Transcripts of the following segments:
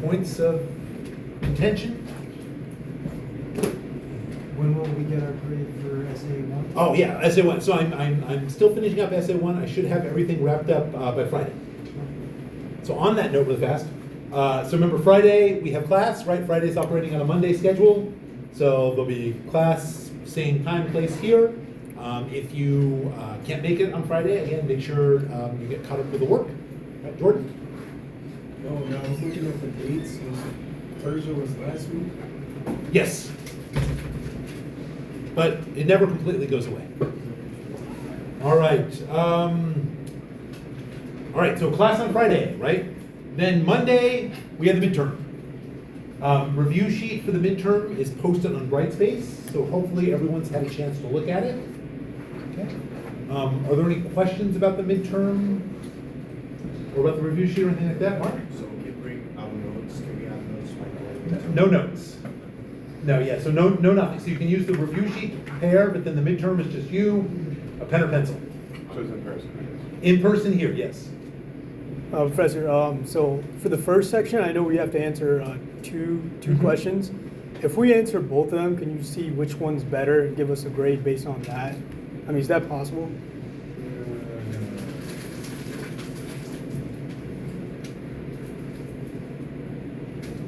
points of contention? When will we get our grade for SA1? Oh yeah, SA1. So I'm still finishing up SA1. I should have everything wrapped up by Friday. So on that note, really fast. So remember Friday we have class, right? Friday's operating on a Monday schedule. So there'll be class, same time, place here. If you can't make it on Friday, again, make sure you get caught up with the work. Right, Jordan? No, I was looking at the dates. Thursday was last week. Yes. But it never completely goes away. All right. All right, so class on Friday, right? Then Monday, we have the midterm. Review sheet for the midterm is posted on Brightspace, so hopefully everyone's had a chance to look at it. Okay. Are there any questions about the midterm or about the review sheet or anything like that, Mark? So we can bring our notes, can we have notes like No notes. No, yeah, so no nothing. So you can use the review sheet to prepare, but then the midterm is just you, a pen or pencil. So it's in person, In person here, yes. Professor, so for the first section, I know we have to answer two questions. If we answer both of them, can you see which one's better and give us a grade based on that? I mean, is that possible?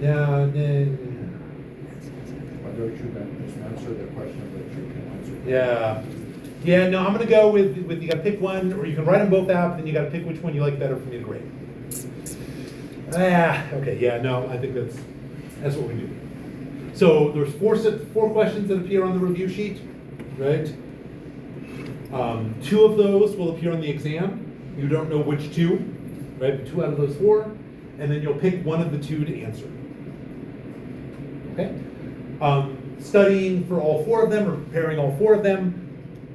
Yeah, Whether you can just answer the question that you can answer. yeah. Yeah, no, I'm gonna go with you gotta pick one, or you can write them both out, but then you gotta pick which one you like better for me to grade. Okay, yeah, no, I think that's what we do. So there's four questions that appear on the review sheet, right? Two of those will appear on the exam. You don't know which two, right? But 2 out of those 4, and then you'll pick one of the 2 to answer. Okay? Studying for all 4 of them or preparing all 4 of them,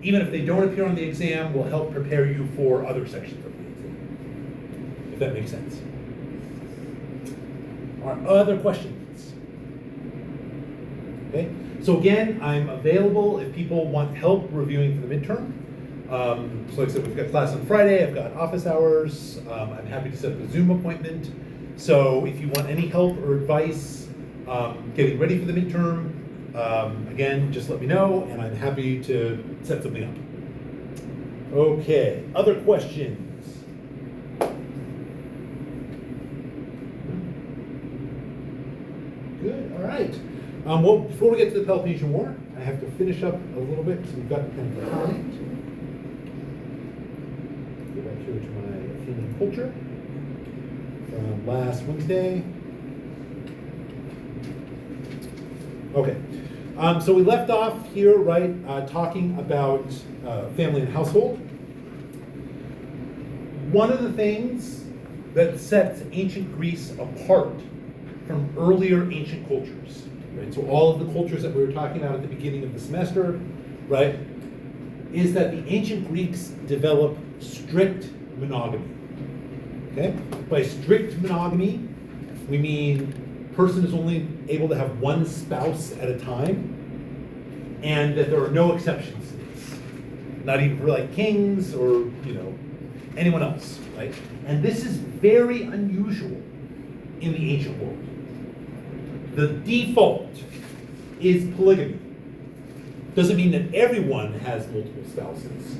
even if they don't appear on the exam, will help prepare you for other sections of the exam, if that makes sense. Other questions? Okay, so again, I'm available if people want help reviewing for the midterm. So like I said, we've got class on Friday, I've got office hours, I'm happy to set up a Zoom appointment. So if you want any help or advice getting ready for the midterm, again, just let me know and I'm happy to set something up. Okay, other questions? Good, all right. Well, before we get to the Peloponnesian War, I have to finish up a little bit because we've got kind of behind. Go back here to my Athenian culture from last Wednesday. Okay, so we left off here, right, talking about family and household. One of the things that sets ancient Greece apart from earlier ancient cultures, right? So all of the cultures that we were talking about at the beginning of the semester, right, is that the ancient Greeks developed strict monogamy. Okay? By strict monogamy, we mean person is only able to have one spouse at a time, and that there are no exceptions to this. Not even for like kings or, anyone else, right? And this is very unusual in the ancient world. The default is polygamy. Doesn't mean that everyone has multiple spouses,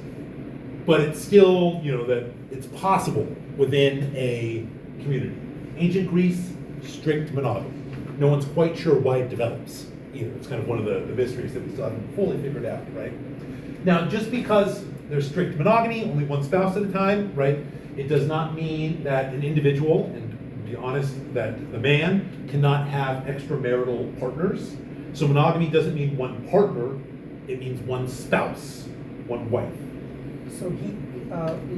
but it's still, that it's possible within a community. Ancient Greece, strict monogamy. No one's quite sure why it develops either. It's kind of one of the mysteries that we still haven't fully figured out, right? Now, just because there's strict monogamy, only one spouse at a time, right? It does not mean that an individual, and to be honest, that the man cannot have extramarital partners. So monogamy doesn't mean one partner, it means one spouse, one wife. So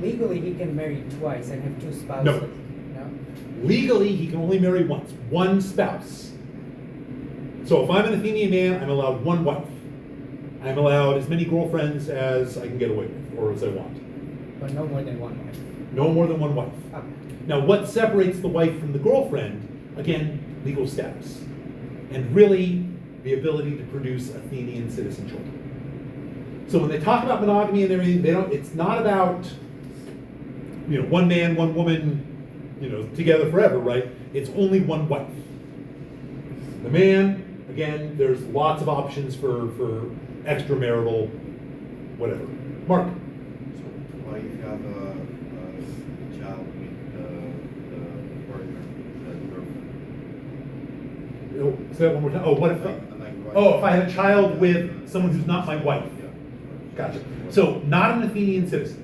legally he can marry twice and have 2 spouses? No. Legally, he can only marry once, one spouse. So if I'm an Athenian man, I'm allowed one wife. I'm allowed as many girlfriends as I can get away with, or as I want. But no more than one wife? No more than one wife. Okay. Now, what separates the wife from the girlfriend? Again, legal status. And really, the ability to produce Athenian citizen children. So when they talk about monogamy and everything, it's not about, one man, one woman, together forever, right? It's only one wife. The man, again, there's lots of options for extramarital, whatever. Mark? So what if you have a child with the partner, the girlfriend? Say that one more time. Oh, what if? If I have a child with someone who's not my wife. Yeah. Gotcha. So, not an Athenian citizen.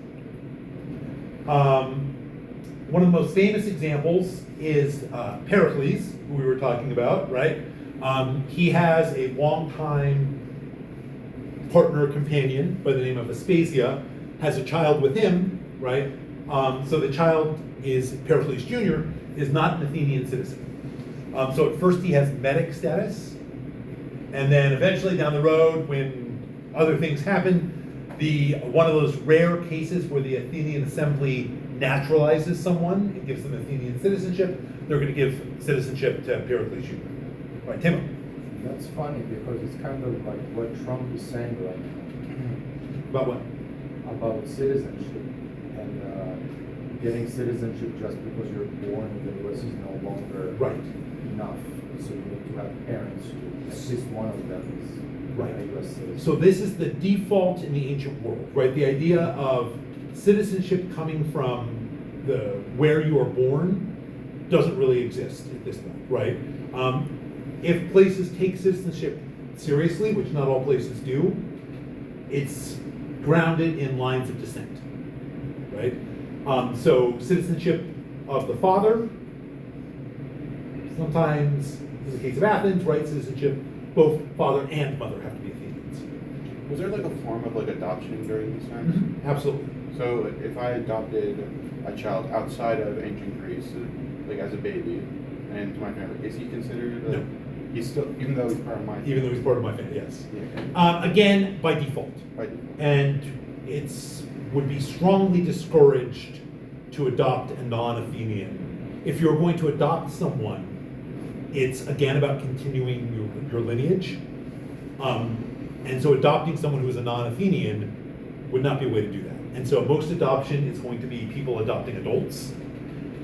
One of the most famous examples is Pericles, who we were talking about, right? He has a longtime partner, companion by the name of Aspasia, has a child with him, right? So the child is Pericles Jr., is not an Athenian citizen. So at first he has medic status, and then eventually down the road, when other things happen, one of those rare cases where the Athenian Assembly naturalizes someone and gives them Athenian citizenship, they're going to give citizenship to Pericles Jr. Right, Timo? That's funny because it's kind of like what Trump is saying right now About what? about citizenship and getting citizenship just because you're born in the US is no longer Right. enough. So you need to have parents who, at least one of them is Right. a US citizen. So this is the default in the ancient world, right? The idea of citizenship coming from where you are born doesn't really exist at this point, right? If places take citizenship seriously, which not all places do, it's grounded in lines of descent, right? So citizenship of the father, sometimes, in the case of Athens, right, citizenship, both father and mother have to be Athenians. Was there like a form of like adoption during these times? Absolutely. So if I adopted a child outside of ancient Greece, like as a baby, and into my family, is he considered? No. He's still, even though he's part of my. Even though he's part of my family, yes. Yeah. Again, by default. By default. And would be strongly discouraged to adopt a non-Athenian. If you're going to adopt someone, it's again about continuing your lineage. And so adopting someone who is a non-Athenian would not be a way to do that. And so most adoption is going to be people adopting adults,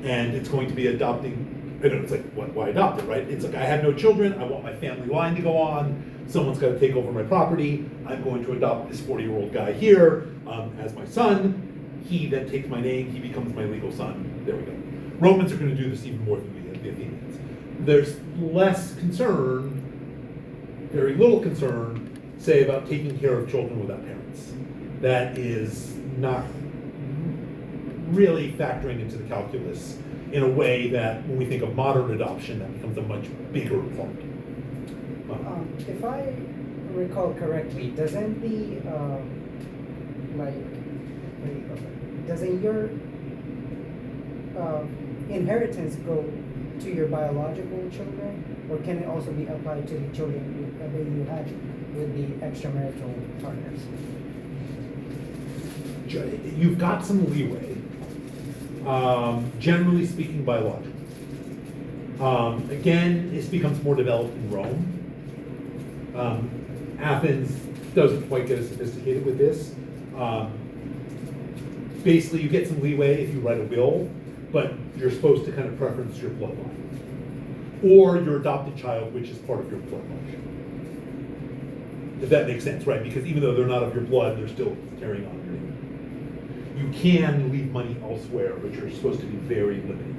and it's going to be adopting, it's like, why adopt it, right? It's like, I have no children, I want my family line to go on, someone's gotta take over my property, I'm going to adopt this 40-year-old guy here as my son, he then takes my name, he becomes my legal son, there we go. Romans are gonna do this even more than the Athenians. There's less concern, very little concern, say about taking care of children without parents. That is not really factoring into the calculus in a way that when we think of modern adoption, that becomes a much bigger part. If I recall correctly, doesn't doesn't your inheritance go to your biological children, or can it also be applied to the children that you had with the extramarital partners? You've got some leeway, generally speaking, biological. Again, this becomes more developed in Rome. Athens doesn't quite get as sophisticated with this. Basically, you get some leeway if you write a will, but you're supposed to kind of preference your bloodline. Or your adopted child, which is part of your bloodline. If that makes sense, right? Because even though they're not of your blood, they're still carrying on your name. You can leave money elsewhere, but you're supposed to be very limited.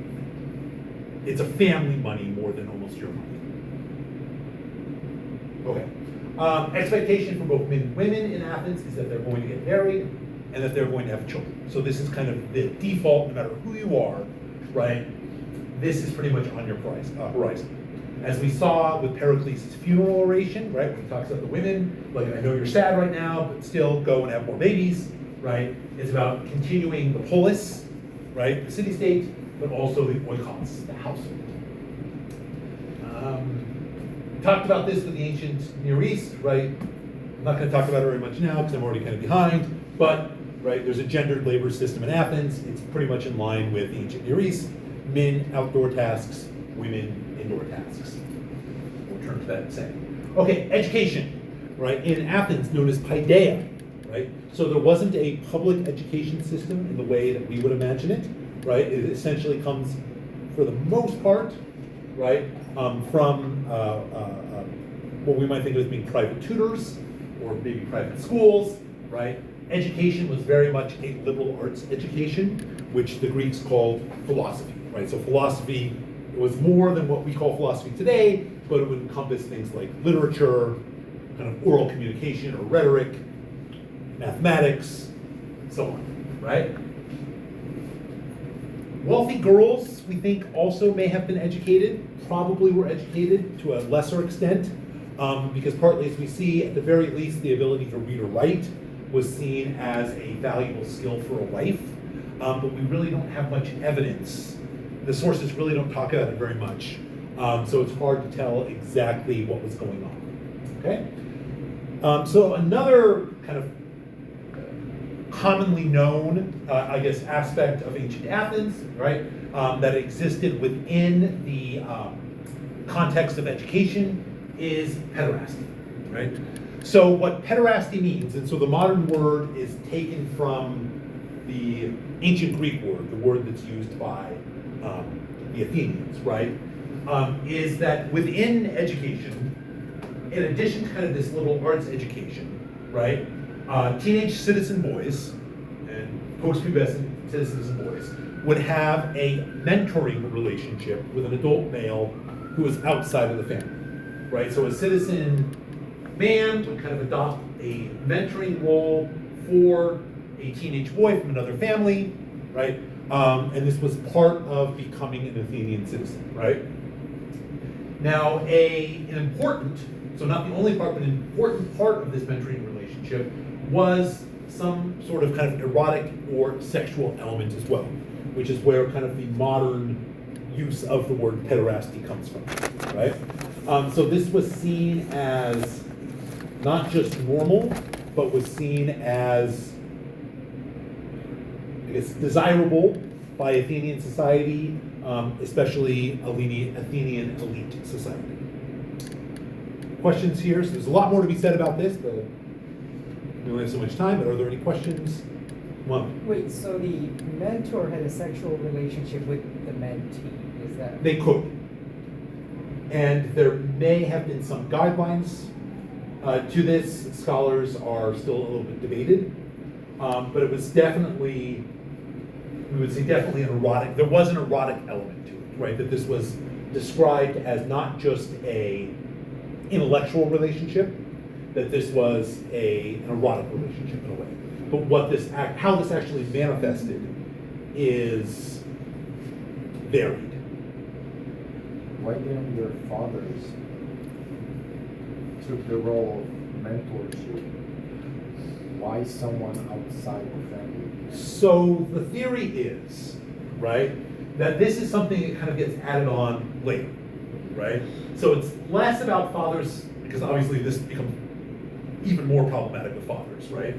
It's a family money more than almost your money. Okay. Expectation for both men and women in Athens is that they're going to get married and that they're going to have children. So this is kind of the default, no matter who you are, right? This is pretty much on your horizon. As we saw with Pericles' funeral oration, right, when he talks about the women, like, I know you're sad right now, but still go and have more babies, right? It's about continuing the polis, right, the city-state, but also the oikos, the household. Talked about this with the ancient Near East, right? I'm not going to talk about it very much now because I'm already kind of behind, but, right, there's a gendered labor system in Athens. It's pretty much in line with the ancient Near East. Men, outdoor tasks, women, indoor tasks. We'll turn to that in a second. Okay, education, right? In Athens, known as paideia, right? So there wasn't a public education system in the way that we would imagine it, right? It essentially comes, for the most part, right, from what we might think of as being private tutors or maybe private schools, right? Education was very much a liberal arts education, which the Greeks called philosophy, right? So philosophy was more than what we call philosophy today, but it would encompass things like literature, kind of oral communication or rhetoric, mathematics, so on, right? Wealthy girls, we think, also may have been educated, probably were educated to a lesser extent, because partly, as we see, at the very least, the ability to read or write was seen as a valuable skill for a wife, but we really don't have much evidence. The sources really don't talk about it very much, so it's hard to tell exactly what was going on, okay? So another kind of commonly known, I guess, aspect of ancient Athens, right, that existed within the context of education is pederasty, right? So what pederasty means, and so the modern word is taken from the ancient Greek word, the word that's used by the Athenians, right, is that within education, in addition to kind of this liberal arts education, right, teenage citizen boys and post-pubescent citizen boys would have a mentoring relationship with an adult male who was outside of the family, right? So a citizen man would kind of adopt a mentoring role for a teenage boy from another family, right? And this was part of becoming an Athenian citizen, right? Now, an important, so not the only part, but an important part of this mentoring relationship was some sort of kind of erotic or sexual element as well, which is where kind of the modern use of the word pederasty comes from, right? So this was seen as not just normal, but was seen as, I guess, desirable by Athenian society, especially Athenian elite society. Questions here? So there's a lot more to be said about this, but we don't have so much time. But are there any questions? One. Wait, so the mentor had a sexual relationship with the mentee, is that? They could. And there may have been some guidelines to this. Scholars are still a little bit debated. But it was definitely, we would say definitely an erotic, there was an erotic element to it, right? That this was described as not just a intellectual relationship, that this was an erotic relationship in a way. But what this how this actually manifested is varied. Why didn't your fathers took the role of mentorship? Why someone outside the family? So the theory is, right, that this is something that kind of gets added on later, right? So it's less about fathers, because obviously this becomes even more problematic with fathers, right?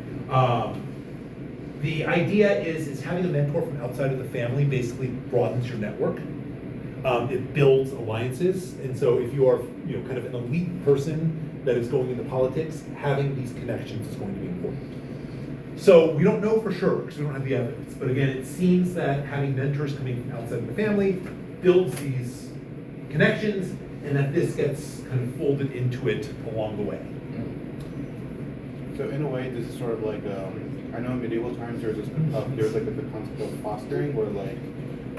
The idea is having a mentor from outside of the family basically broadens your network. It builds alliances, and so if you are, kind of an elite person that is going into politics, having these connections is going to be important. So we don't know for sure because we don't have the evidence, but again, it seems that having mentors coming from outside of the family builds these connections, and that this gets kind of folded into it along the way. So in a way, this is sort of like, I know in medieval times there's like the concept of fostering, where like,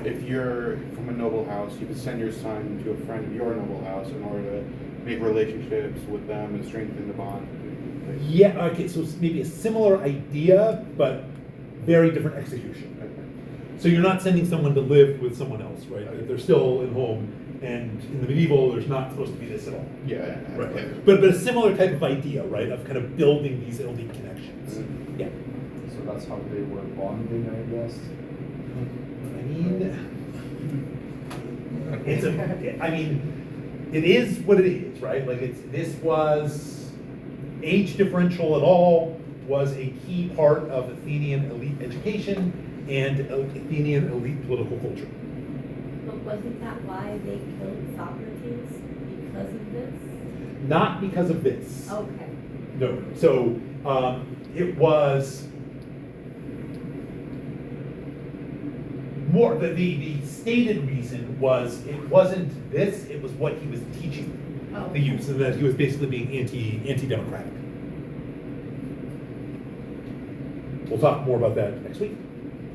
if you're from a noble house, you could send your son to a friend of your noble house in order to make relationships with them and strengthen the bond. Yeah, okay, so it's maybe a similar idea, but very different execution. So you're not sending someone to live with someone else, right? They're still at home, and in the medieval, there's not supposed to be this at all. Yeah. Right. But a similar type of idea, right, of kind of building these elite connections. Mm-hmm. Yeah. So that's how they were bonding, I guess. I mean, it is what it is, right? Like this was age differential at all was a key part of Athenian elite education and Athenian elite political culture. But wasn't that why they killed Socrates? Because of this? Not because of this. Okay. No. So it was more, the stated reason was it wasn't this, it was what he was teaching. Oh. the use, and that he was basically being anti-democratic. We'll talk more about that next week,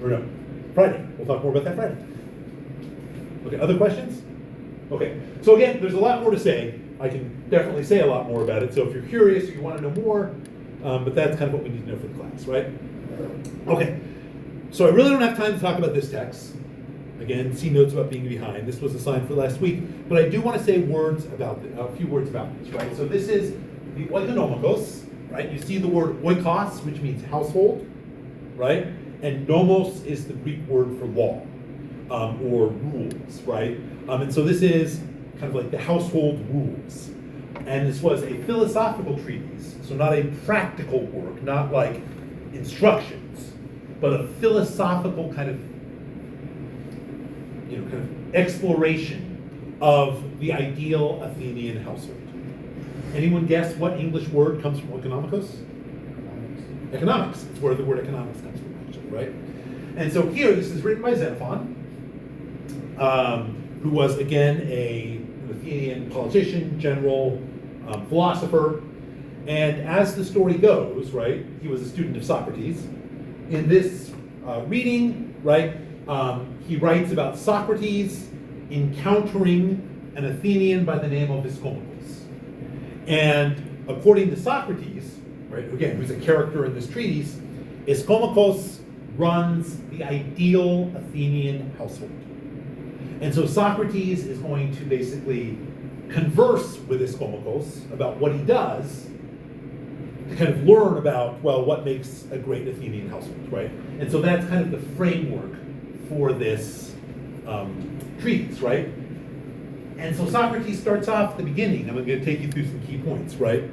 or no, Friday. We'll talk more about that Friday. Okay, other questions? Okay, so again, there's a lot more to say. I can definitely say a lot more about it, so if you're curious or you want to know more, but that's kind of what we need to know for the class, right? Okay, so I really don't have time to talk about this text. Again, see notes about being behind. This was assigned for last week, but I do want to say a few words about this, right? So this is the oikonomikos, right? You see the word oikos, which means household, right? And nomos is the Greek word for law, or rules, right? And so this is kind of like the household rules. And this was a philosophical treatise, so not a practical work, not like instructions, but a philosophical kind of exploration of the ideal Athenian household. Anyone guess what English word comes from oikonomikos? Economics. It's where the word economics comes from, actually, right? And so here, this is written by Xenophon, who was, again, an Athenian politician, general, philosopher. And as the story goes, right, he was a student of Socrates. In this reading, right, he writes about Socrates encountering an Athenian by the name of Ischomachus. And according to Socrates, right, again, who's a character in this treatise, Ischomachus runs the ideal Athenian household. And so Socrates is going to basically converse with Ischomachus about what he does to kind of learn about, well, what makes a great Athenian household, right? And so that's kind of the framework for this treatise, right? And so Socrates starts off at the beginning. I'm going to take you through some key points, right?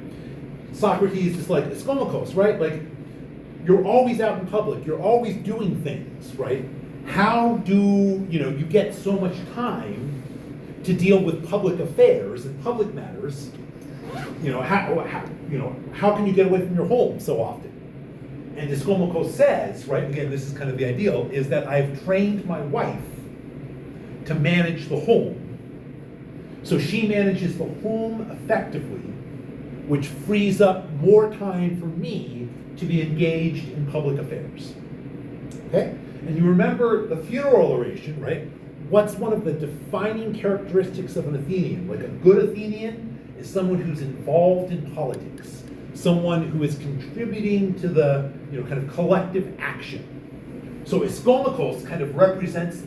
Socrates is like, Ischomachus, right? Like, you're always out in public. You're always doing things, right? How do, you get so much time to deal with public affairs and public matters? How can you get away from your home so often? And Ischomachus says, right, again, this is kind of the ideal, is that I've trained my wife to manage the home. So she manages the home effectively, which frees up more time for me to be engaged in public affairs. Okay? And you remember the funeral oration, right? What's one of the defining characteristics of an Athenian? Like a good Athenian is someone who's involved in politics, someone who is contributing to the kind of collective action. So Ischomachus kind of represents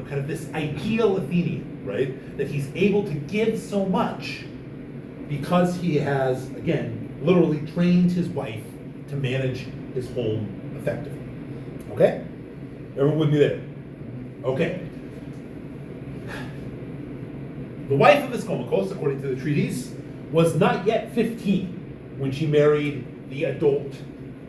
kind of this ideal Athenian, right? That he's able to give so much because he has, again, literally trained his wife to manage his home effectively. Okay? Everyone with me there? Okay. The wife of Ischomachus, according to the treatise, was not yet 15 when she married the adult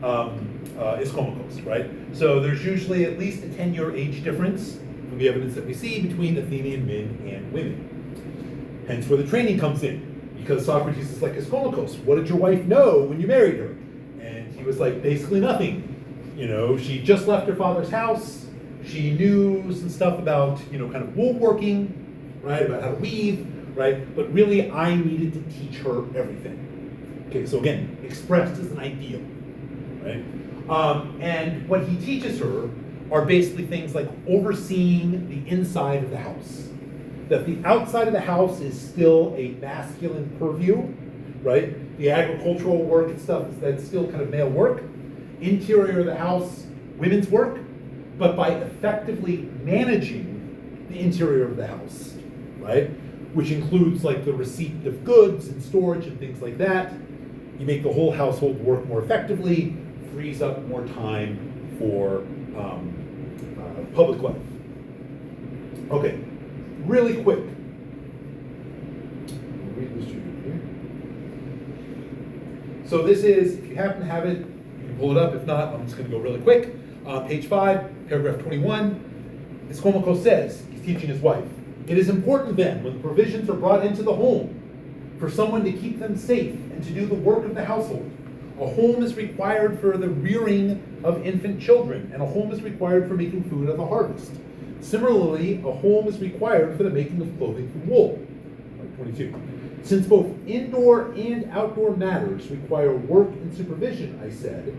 Ischomachus, right? So there's usually at least a 10-year age difference from the evidence that we see between Athenian men and women. Hence where the training comes in, because Socrates is like, Ischomachus, what did your wife know when you married her? And he was like, basically nothing. She just left her father's house. She knew some stuff about, kind of woolworking, right, about how to weave, right? But really, I needed to teach her everything. Okay, so again, expressed as an ideal, right? And what he teaches her are basically things like overseeing the inside of the house. That the outside of the house is still a masculine purview, right? The agricultural work and stuff, that's still kind of male work. Interior of the house, women's work. But by effectively managing the interior of the house, right? Which includes like the receipt of goods and storage and things like that. You make the whole household work more effectively, frees up more time for public life. Okay, really quick. Read this to you here. So this is, if you happen to have it, you can pull it up. If not, I'm just going to go really quick. Page 5, paragraph 21. Ischomachus says, he's teaching his wife, it is important then, when the provisions are brought into the home, for someone to keep them safe and to do the work of the household. A home is required for the rearing of infant children, and a home is required for making food at the harvest. Similarly, a home is required for the making of clothing from wool. 22. Since both indoor and outdoor matters require work and supervision, I said,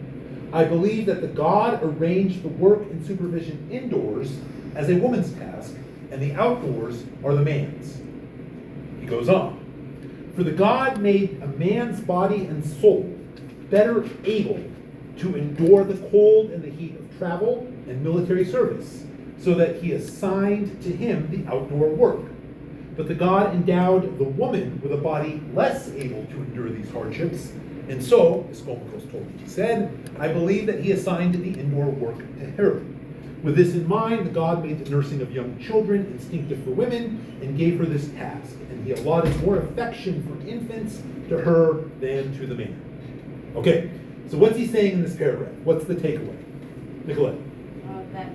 I believe that the God arranged the work and supervision indoors as a woman's task, and the outdoors are the man's. He goes on. For the God made a man's body and soul better able to endure the cold and the heat of travel and military service, so that he assigned to him the outdoor work. But the God endowed the woman with a body less able to endure these hardships, and so, as Skolnikos told me, he said, I believe that he assigned the indoor work to her. With this in mind, the God made the nursing of young children instinctive for women and gave her this task, and he allotted more affection for infants to her than to the man. Okay, so what's he saying in this paragraph? What's the takeaway? Nicolette? That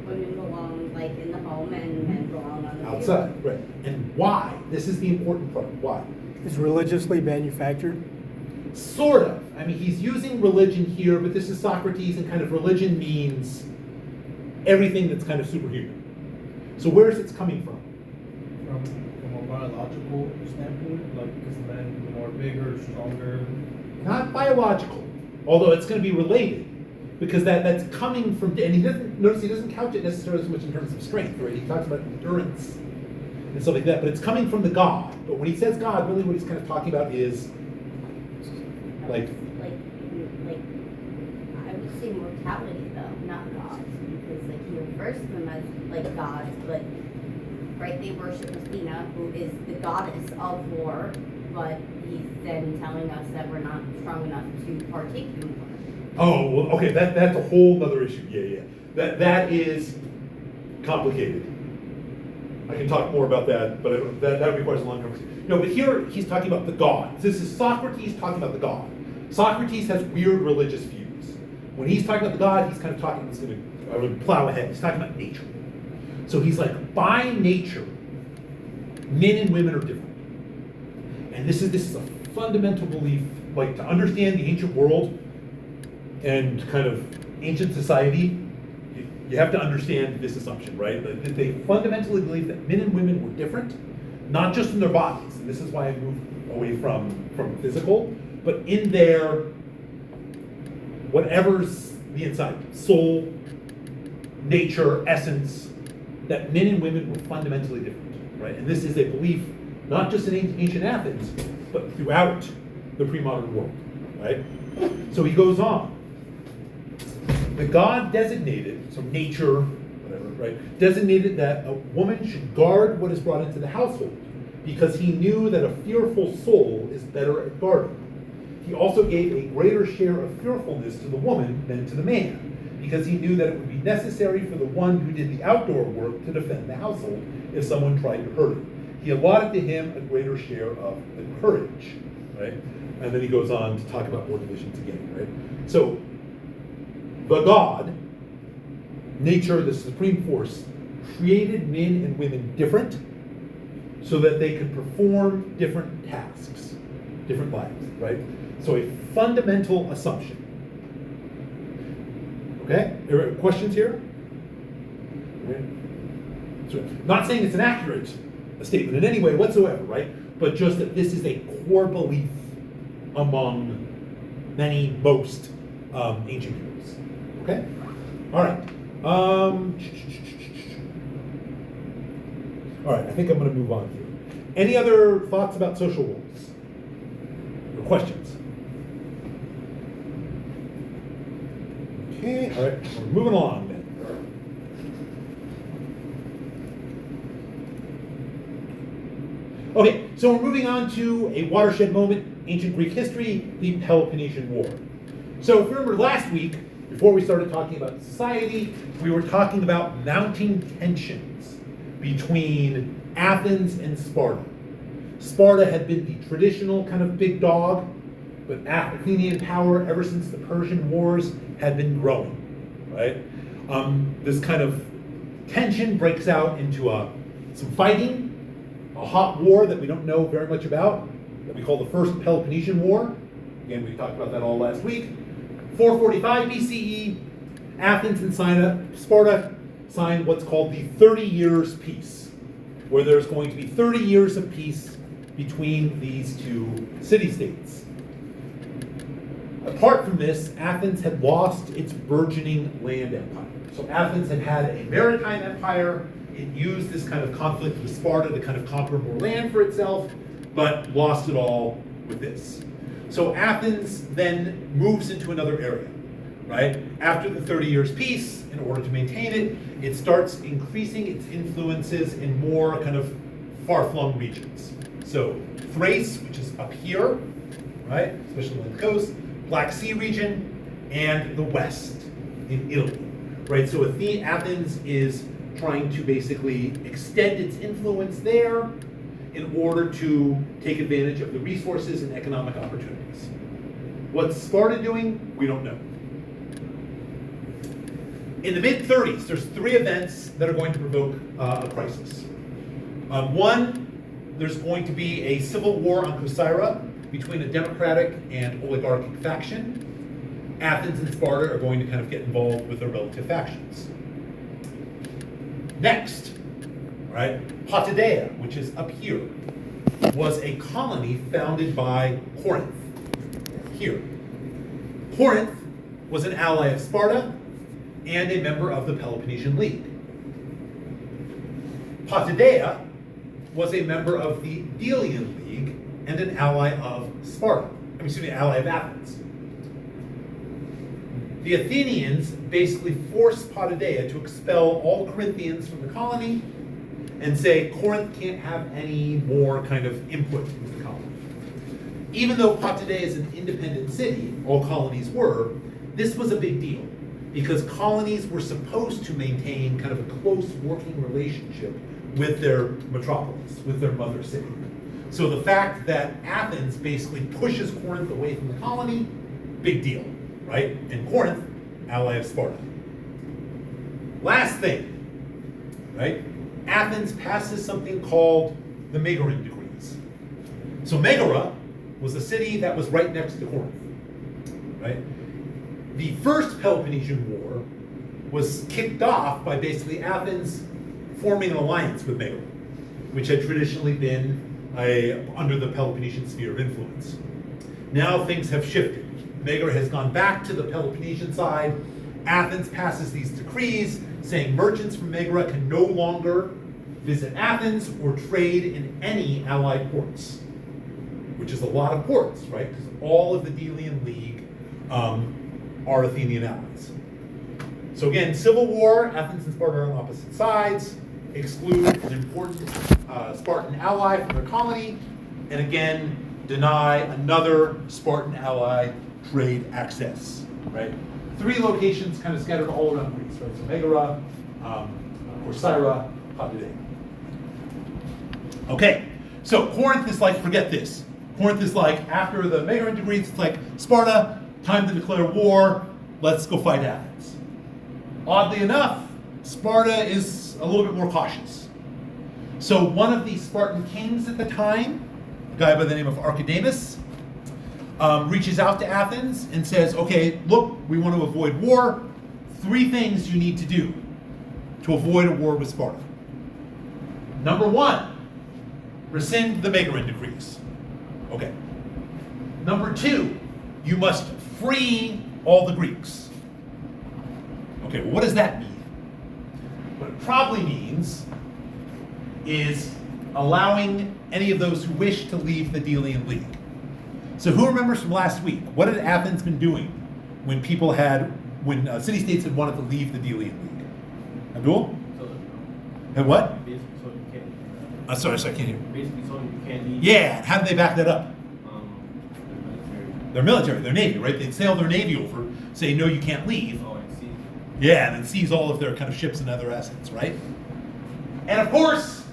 women belong like in the home and men belong on the field. Outside, right. And why? This is the important part. Why? It's religiously manufactured. Sort of. I mean, he's using religion here, but this is Socrates, and kind of religion means everything that's kind of superhuman. So where is it coming from? From a biological standpoint, like because men are bigger, stronger. Not biological, although it's going to be related, because that's coming from, and he doesn't couch it necessarily so much in terms of strength, right? He talks about endurance and stuff like that, but it's coming from the God. But when he says God, really what he's kind of talking about is like I would say mortality though, not gods, because like he refers to them as like gods, but right, they worship Athena, who is the goddess of war, but he's then telling us that we're not strong enough to partake in war. Oh, well, okay, that's a whole other issue. Yeah. That is complicated. I can talk more about that, but that requires a long conversation. No, but here he's talking about the God. This is Socrates talking about the God. Socrates has weird religious views. When he's talking about the God, he's kind of talking, I would plow ahead, he's talking about nature. So he's like, by nature, men and women are different. And this is a fundamental belief, like to understand the ancient world and kind of ancient society, you have to understand this assumption, right? That they fundamentally believe that men and women were different, not just in their bodies, and this is why I moved away from physical, but in their, whatever's the inside, soul, nature, essence, that men and women were fundamentally different, right? And this is a belief not just in ancient Athens, but throughout the pre-modern world, right? So he goes on. The God designated, so nature, whatever, right, designated that a woman should guard what is brought into the household, because he knew that a fearful soul is better at guarding. He also gave a greater share of fearfulness to the woman than to the man, because he knew that it would be necessary for the one who did the outdoor work to defend the household if someone tried to hurt it. He allotted to him a greater share of the courage, right? And then he goes on to talk about more divisions again, right? So, the God, nature, the supreme force, created men and women different so that they could perform different tasks, different lives, right? So a fundamental assumption. Okay? Are there questions here? Okay. So, not saying it's an accurate statement in any way whatsoever, right? But just that this is a core belief among most ancient peoples. Okay? All right. All right, I think I'm going to move on here. Any other thoughts about social roles? Or questions? Okay, all right, we're moving along then. Okay, so we're moving on to a watershed moment, ancient Greek history, the Peloponnesian War. So if you remember last week, before we started talking about society, we were talking about mounting tensions between Athens and Sparta. Sparta had been the traditional kind of big dog, but Athenian power ever since the Persian Wars had been growing, right? This kind of tension breaks out into some fighting, a hot war that we don't know very much about, that we call the First Peloponnesian War. Again, we talked about that all last week. 445 BCE, Athens and Sparta signed what's called the 30 Years' Peace, where there's going to be 30 years of peace between these two city-states. Apart from this, Athens had lost its burgeoning land empire. So Athens had had a maritime empire. It used this kind of conflict with Sparta to kind of conquer more land for itself, but lost it all with this. So Athens then moves into another area, right? After the 30 Years' peace, in order to maintain it, it starts increasing its influences in more kind of far-flung regions. So Thrace, which is up here, right, especially on the coast, Black Sea region, and the west in Italy, right? So Athens is trying to basically extend its influence there in order to take advantage of the resources and economic opportunities. What's Sparta doing? We don't know. In the mid-30s, there's 3 events that are going to provoke a crisis. One, there's going to be a civil war on Corcyra between a democratic and oligarchic faction. Athens and Sparta are going to kind of get involved with their relative factions. Next, right, Potidaea, which is up here, was a colony founded by Corinth, here. Corinth was an ally of Sparta and a member of the Peloponnesian League. Potidaea was a member of the Delian League and an ally of Sparta, ally of Athens. The Athenians basically forced Potidaea to expel all Corinthians from the colony and say Corinth can't have any more kind of input into the colony. Even though Potidaea is an independent city, all colonies were, this was a big deal because colonies were supposed to maintain kind of a close working relationship with their metropolis, with their mother city. So the fact that Athens basically pushes Corinth away from the colony, big deal, right? And Corinth, ally of Sparta. Last thing, right? Athens passes something called the Megaran Decrees. So Megara was a city that was right next to Corinth, right? The first Peloponnesian War was kicked off by basically Athens forming an alliance with Megara, which had traditionally been under the Peloponnesian sphere of influence. Now things have shifted. Megara has gone back to the Peloponnesian side. Athens passes these decrees saying merchants from Megara can no longer visit Athens or trade in any allied ports, which is a lot of ports, right? Because all of the Delian League are Athenian allies. So again, civil war, Athens and Sparta are on opposite sides, exclude an important Spartan ally from their colony, and again, deny another Spartan ally trade access, right? 3 locations kind of scattered all around Greece, right? So Megara, Corcyra, Potidaea. Okay, so Corinth is like, forget this. Corinth is like, after the Megaran Decrees, it's like, Sparta, time to declare war, let's go fight Athens. Oddly enough, Sparta is a little bit more cautious. So one of the Spartan kings at the time, a guy by the name of Archidamus, reaches out to Athens and says, okay, look, we want to avoid war. 3 things you need to do to avoid a war with Sparta. Number 1, rescind the Megaran Decrees. Okay. Number 2, you must free all the Greeks. Okay, well, what does that mean? What it probably means is allowing any of those who wish to leave the Delian League. So who remembers from last week? What had Athens been doing when city-states had wanted to leave the Delian League? Abdul? And what? So you can't. Sorry, I can't hear. Basically, so you can't leave. Yeah, how did they back that up? Their military. Their military, their navy, right? They'd sail their navy over, say, no, you can't leave. Oh, I see. Yeah, and then seize all of their kind of ships and other assets, right? And of course,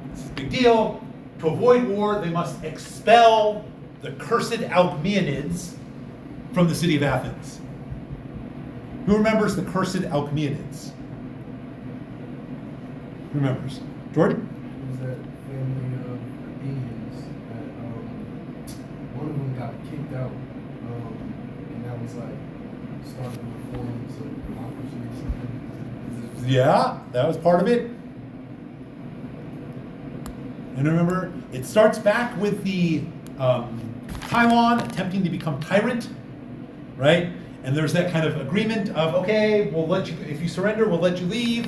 this is a big deal. To avoid war, they must expel the cursed Alcmaeonids from the city of Athens. Who remembers the cursed Alcmaeonids? Who remembers? George? It was that family of Athenians that one of them got kicked out, and that was like starting reforms of democracy or something. Yeah, that was part of it. And remember, it starts back with the Pylon attempting to become tyrant, right? And there's that kind of agreement of, okay, we'll let you, if you surrender, we'll let you leave,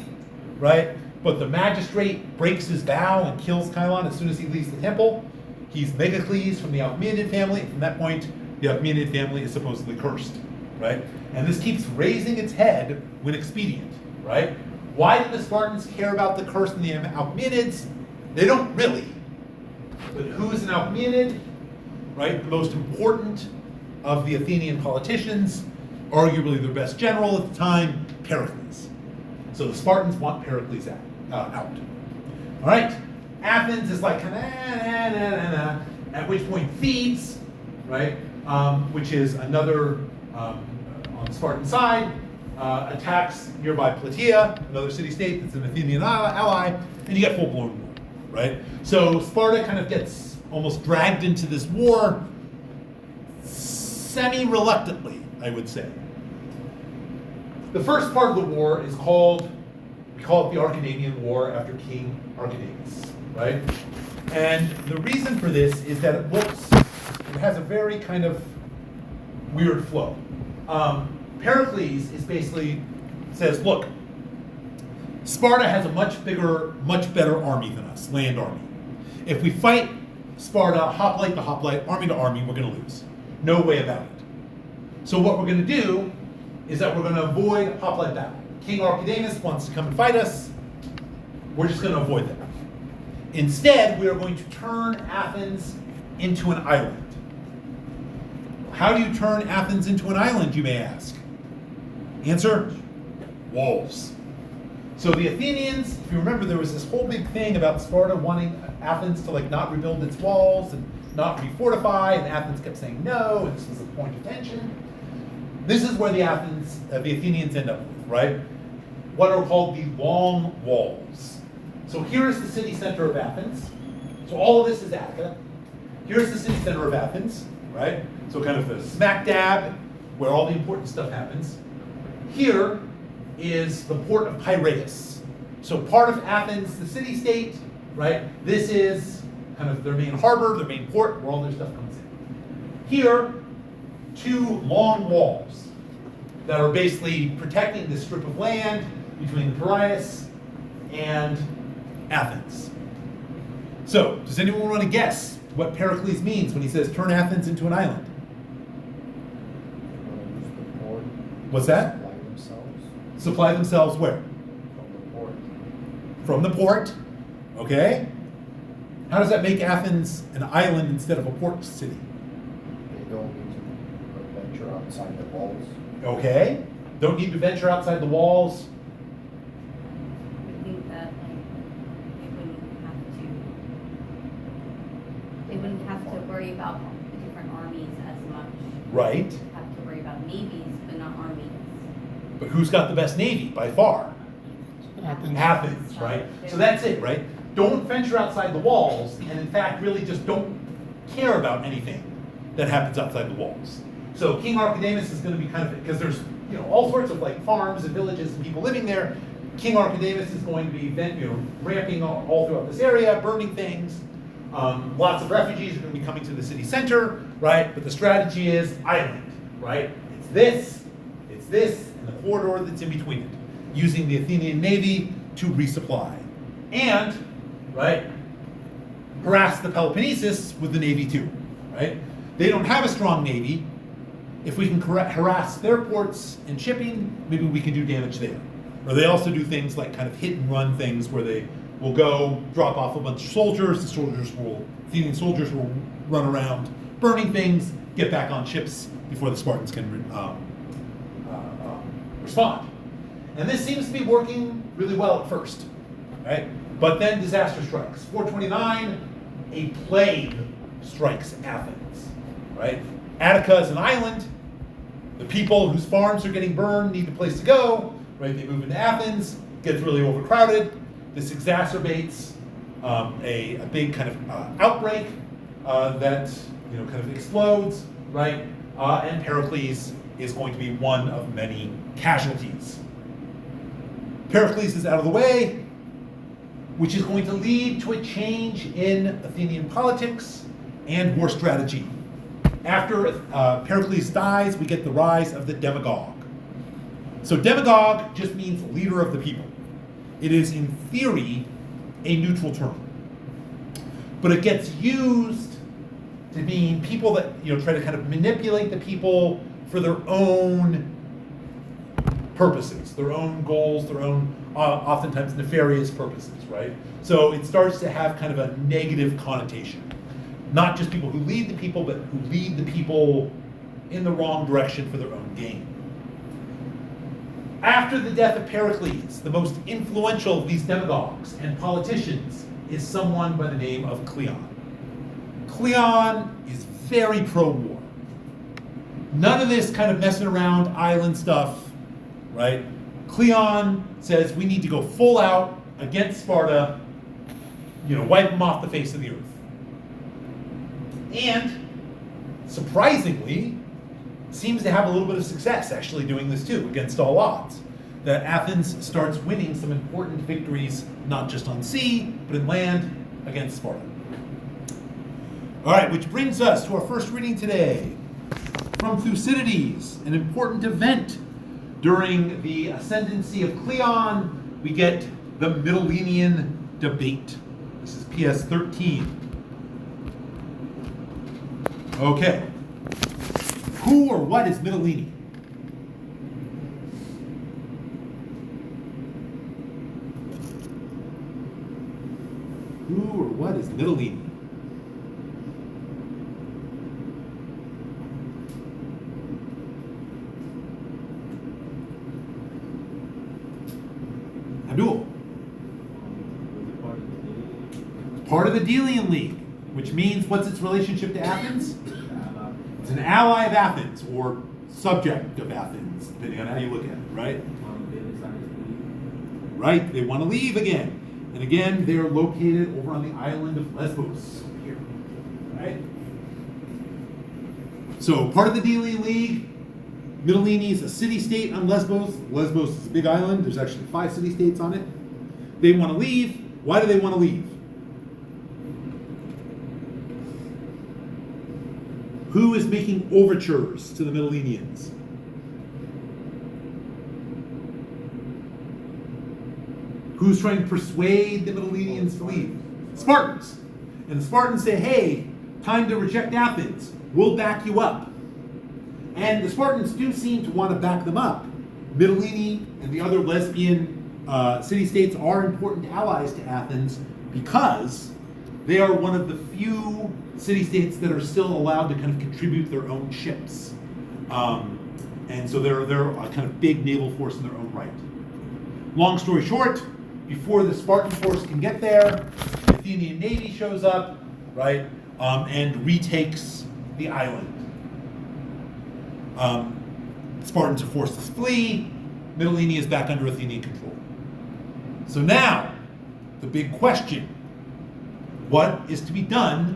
right? But the magistrate breaks his vow and kills Kylon as soon as he leaves the temple. He's Megacles from the Alcmaeonid family. From that point, the Alcmaeonid family is supposedly cursed, right? And this keeps raising its head when expedient, right? Why do the Spartans care about the curse in the Alcmaeonids? They don't really. But who's an Alcmaeonid? Right? The most important of the Athenian politicians, arguably their best general at the time, Pericles. So the Spartans want Pericles out. All right? Athens is like, at which point Thebes, right, which is another, on the Spartan side, attacks nearby Plataea, another city-state that's an Athenian ally, and you get full-blown war, right? So Sparta kind of gets almost dragged into this war semi-reluctantly, I would say. The first part of the war is called, we call it the Archidamian War after King Archidamus, right? And the reason for this is that it has a very kind of weird flow. Pericles is basically says, look, Sparta has a much bigger, much better army than us, land army. If we fight Sparta, hoplite to hoplite, army to army, we're going to lose. No way about it. So what we're going to do is that we're going to avoid hoplite battle. King Archidamus wants to come and fight us. We're just going to avoid that. Instead, we are going to turn Athens into an island. How do you turn Athens into an island, you may ask? Answer, walls. So the Athenians, if you remember, there was this whole big thing about Sparta wanting Athens to like not rebuild its walls and not refortify, and Athens kept saying no, and this was a point of tension. This is where the Athenians end up with, right? What are called the long walls. So here's the city center of Athens. So all of this is Attica. Here's the city center of Athens, right? So kind of the smack dab where all the important stuff happens. Here is the port of Piraeus. So part of Athens, the city-state, right? This is kind of their main harbor, their main port, where all their stuff comes in. Here, two long walls that are basically protecting this strip of land between Piraeus and Athens. So, does anyone want to guess what Pericles means when he says turn Athens into an island? What's that? Supply themselves where? From the port. From the port. Okay. How does that make Athens an island instead of a port city? They don't need to venture outside the walls. Okay. Don't need to venture outside the walls. I think that they wouldn't have to worry about the different armies as much. Right. Have to worry about navies, but not armies. But who's got the best navy by far? Athens. Athens, right? So that's it, right? Don't venture outside the walls, and in fact, really just don't care about anything that happens outside the walls. So King Archidamus is going to be kind of, because there's all sorts of like farms and villages and people living there. King Archidamus is going to be ramping all throughout this area, burning things. Lots of refugees are going to be coming to the city center, right? But the strategy is island, right? It's this, and the corridor that's in between it, using the Athenian navy to resupply. And, right, harass the Peloponnesus with the navy too, right? They don't have a strong navy. If we can harass their ports and shipping, maybe we can do damage there. Or they also do things like kind of hit and run things where they will go drop off a bunch of soldiers. Athenian soldiers will run around burning things, get back on ships before the Spartans can respond. And this seems to be working really well at first, right? But then disaster strikes. 429, a plague strikes Athens, right? Attica is an island. The people whose farms are getting burned need a place to go, right? They move into Athens, gets really overcrowded. This exacerbates a big kind of outbreak that kind of explodes, right? And Pericles is going to be one of many casualties. Pericles is out of the way. which is going to lead to a change in Athenian politics and war strategy. After Pericles dies, we get the rise of the demagogue. So demagogue just means leader of the people. It is, in theory, a neutral term. But it gets used to mean people that try to kind of manipulate the people for their own purposes, their own goals, their own oftentimes nefarious purposes, right? So it starts to have kind of a negative connotation. Not just people who lead the people, but who lead the people in the wrong direction for their own gain. After the death of Pericles, the most influential of these demagogues and politicians is someone by the name of Cleon. Cleon is very pro-war. None of this kind of messing around island stuff, right? Cleon says we need to go full out against Sparta, wipe them off the face of the earth. And surprisingly, seems to have a little bit of success actually doing this too, against all odds. That Athens starts winning some important victories, not just on sea, but in land against Sparta. All right, which brings us to our first reading today from Thucydides, an important event during the ascendancy of Cleon. We get the Mytilenean debate. This is PS 13. Okay. Who or what is Mytilene? Who or what is Mytilene? Abdul. Part of the Delian League, which means what's its relationship to Athens? It's an ally of Athens, or subject of Athens, depending on how you look at it, right? Right, they want to leave again. And again, they're located over on the island of Lesbos, here, right? So, part of the Delian League, Mytilene is a city-state on Lesbos. Lesbos is a big island. There's actually 5 city-states on it. They want to leave. Why do they want to leave? Who is making overtures to the Mytileneans? Who's trying to persuade the Mytileneans to leave? Spartans. And the Spartans say, hey, time to reject Athens. We'll back you up. And the Spartans do seem to want to back them up. Mytilene and the other Lesbian city-states are important allies to Athens because they are one of the few city-states that are still allowed to kind of contribute their own ships. And so they're a kind of big naval force in their own right. Long story short, before the Spartan force can get there, the Athenian navy shows up, right, and retakes the island. Spartans are forced to flee. Mytilene is back under Athenian control. So now, the big question: what is to be done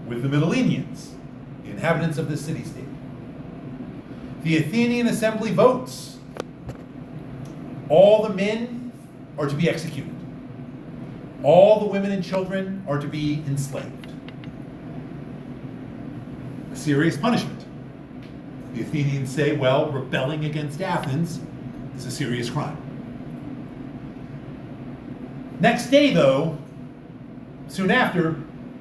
with the Mytileneans, the inhabitants of this city-state? The Athenian assembly votes. All the men are to be executed. All the women and children are to be enslaved. A serious punishment. The Athenians say, well, rebelling against Athens is a serious crime. Next day, though, soon after,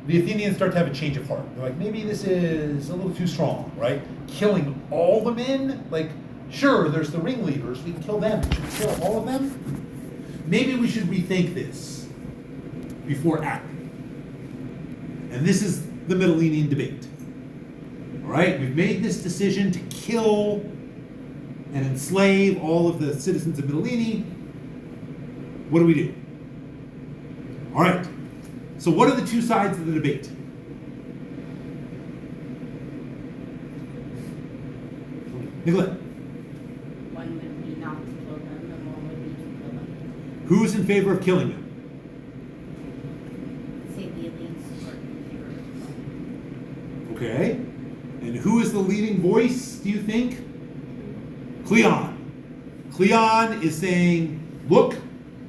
the Athenians start to have a change of heart. They're like, maybe this is a little too strong, right? Killing all the men? Like, sure, there's the ringleaders, we can kill them. Should we kill all of them? Maybe we should rethink this before acting. And this is the Mytilenean debate. All right, we've made this decision to kill and enslave all of the citizens of Mytilene. What do we do? All right, so what are the two sides of the debate? Nicolette. One would be not to kill them, and one would be to kill them. Who's in favor of killing them? Say the elites are in favor of them. Okay. And who is the leading voice, do you think? Cleon. Cleon is saying, look,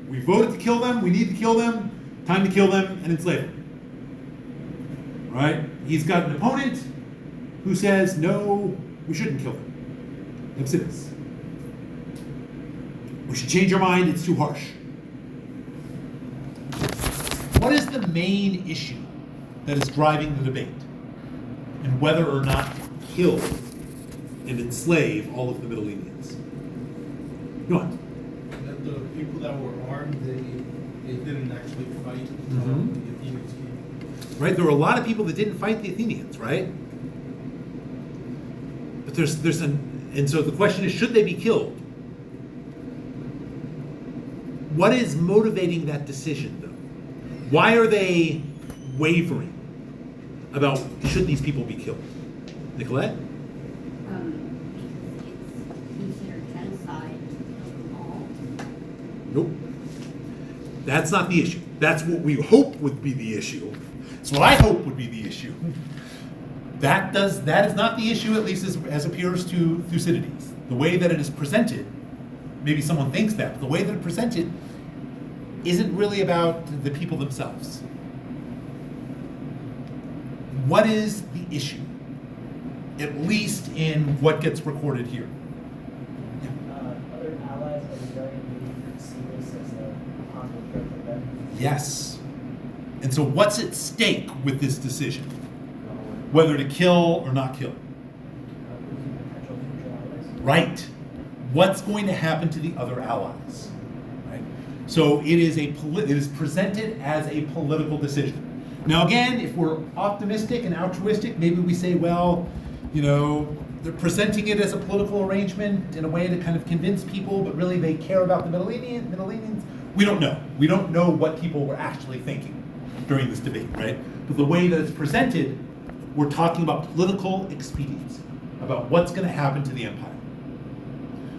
We voted to kill them, we need to kill them, time to kill them and enslave them. Right? He's got an opponent who says, no, we shouldn't kill them. Exodus. We should change our mind, it's too harsh. What is the main issue that is driving the debate? And whether or not to kill and enslave all of the Middle-Eanians? Go on. That the people that were armed, they didn't actually fight. Mhm. The Athenians came. Right? There were a lot of people that didn't fight the Athenians, right? But and so the question is, should they be killed? What is motivating that decision, though? Why are they wavering about should these people be killed? Nicolette? It's considered genocide of all. Nope. That's not the issue. That's what we hope would be the issue. It's what I hope would be the issue. That is not the issue, at least as appears to Thucydides. The way that it is presented, maybe someone thinks that, but the way that it's presented isn't really about the people themselves. What is the issue? At least in what gets recorded here. Other allies of the rebellion see this as a possible threat to them. Yes. And so what's at stake with this decision? Whether to kill or not kill. Potential future allies. Right. What's going to happen to the other allies? Right. So it is presented as a political decision. Now again, if we're optimistic and altruistic, maybe we say, well, they're presenting it as a political arrangement in a way to kind of convince people, but really they care about the Middle-Eanians. We don't know. We don't know what people were actually thinking during this debate, right? But the way that it's presented, we're talking about political expediency, about what's going to happen to the empire.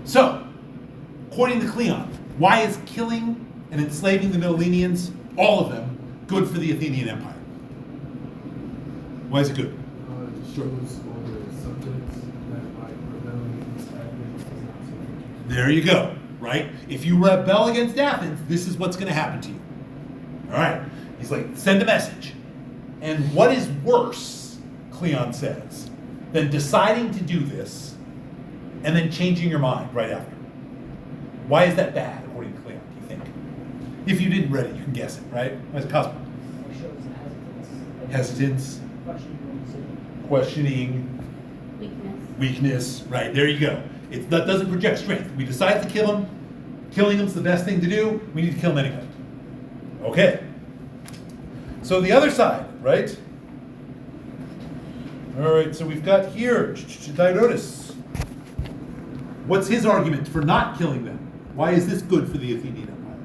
So, according to Cleon, why is killing and enslaving the Middle-Eanians, all of them, good for the Athenian Empire? Why is it good? It just shows all the subjects that like rebelling against Athens is not so. There you go, right? If you rebel against Athens, this is what's going to happen to you. All right. He's like, send a message. And what is worse, Cleon says, than deciding to do this and then changing your mind right after? Why is that bad, according to Cleon, do you think? If you didn't read it, you can guess it, right? Why is it Cosmo? It shows hesitance. Hesitance, Questioning decision. questioning, weakness, right, there you go. That doesn't project strength. We decide to kill him. Killing him's the best thing to do. We need to kill him anyway. Okay. So the other side, right? All right, so we've got here Didotus. What's his argument for not killing them? Why is this good for the Athenian Empire?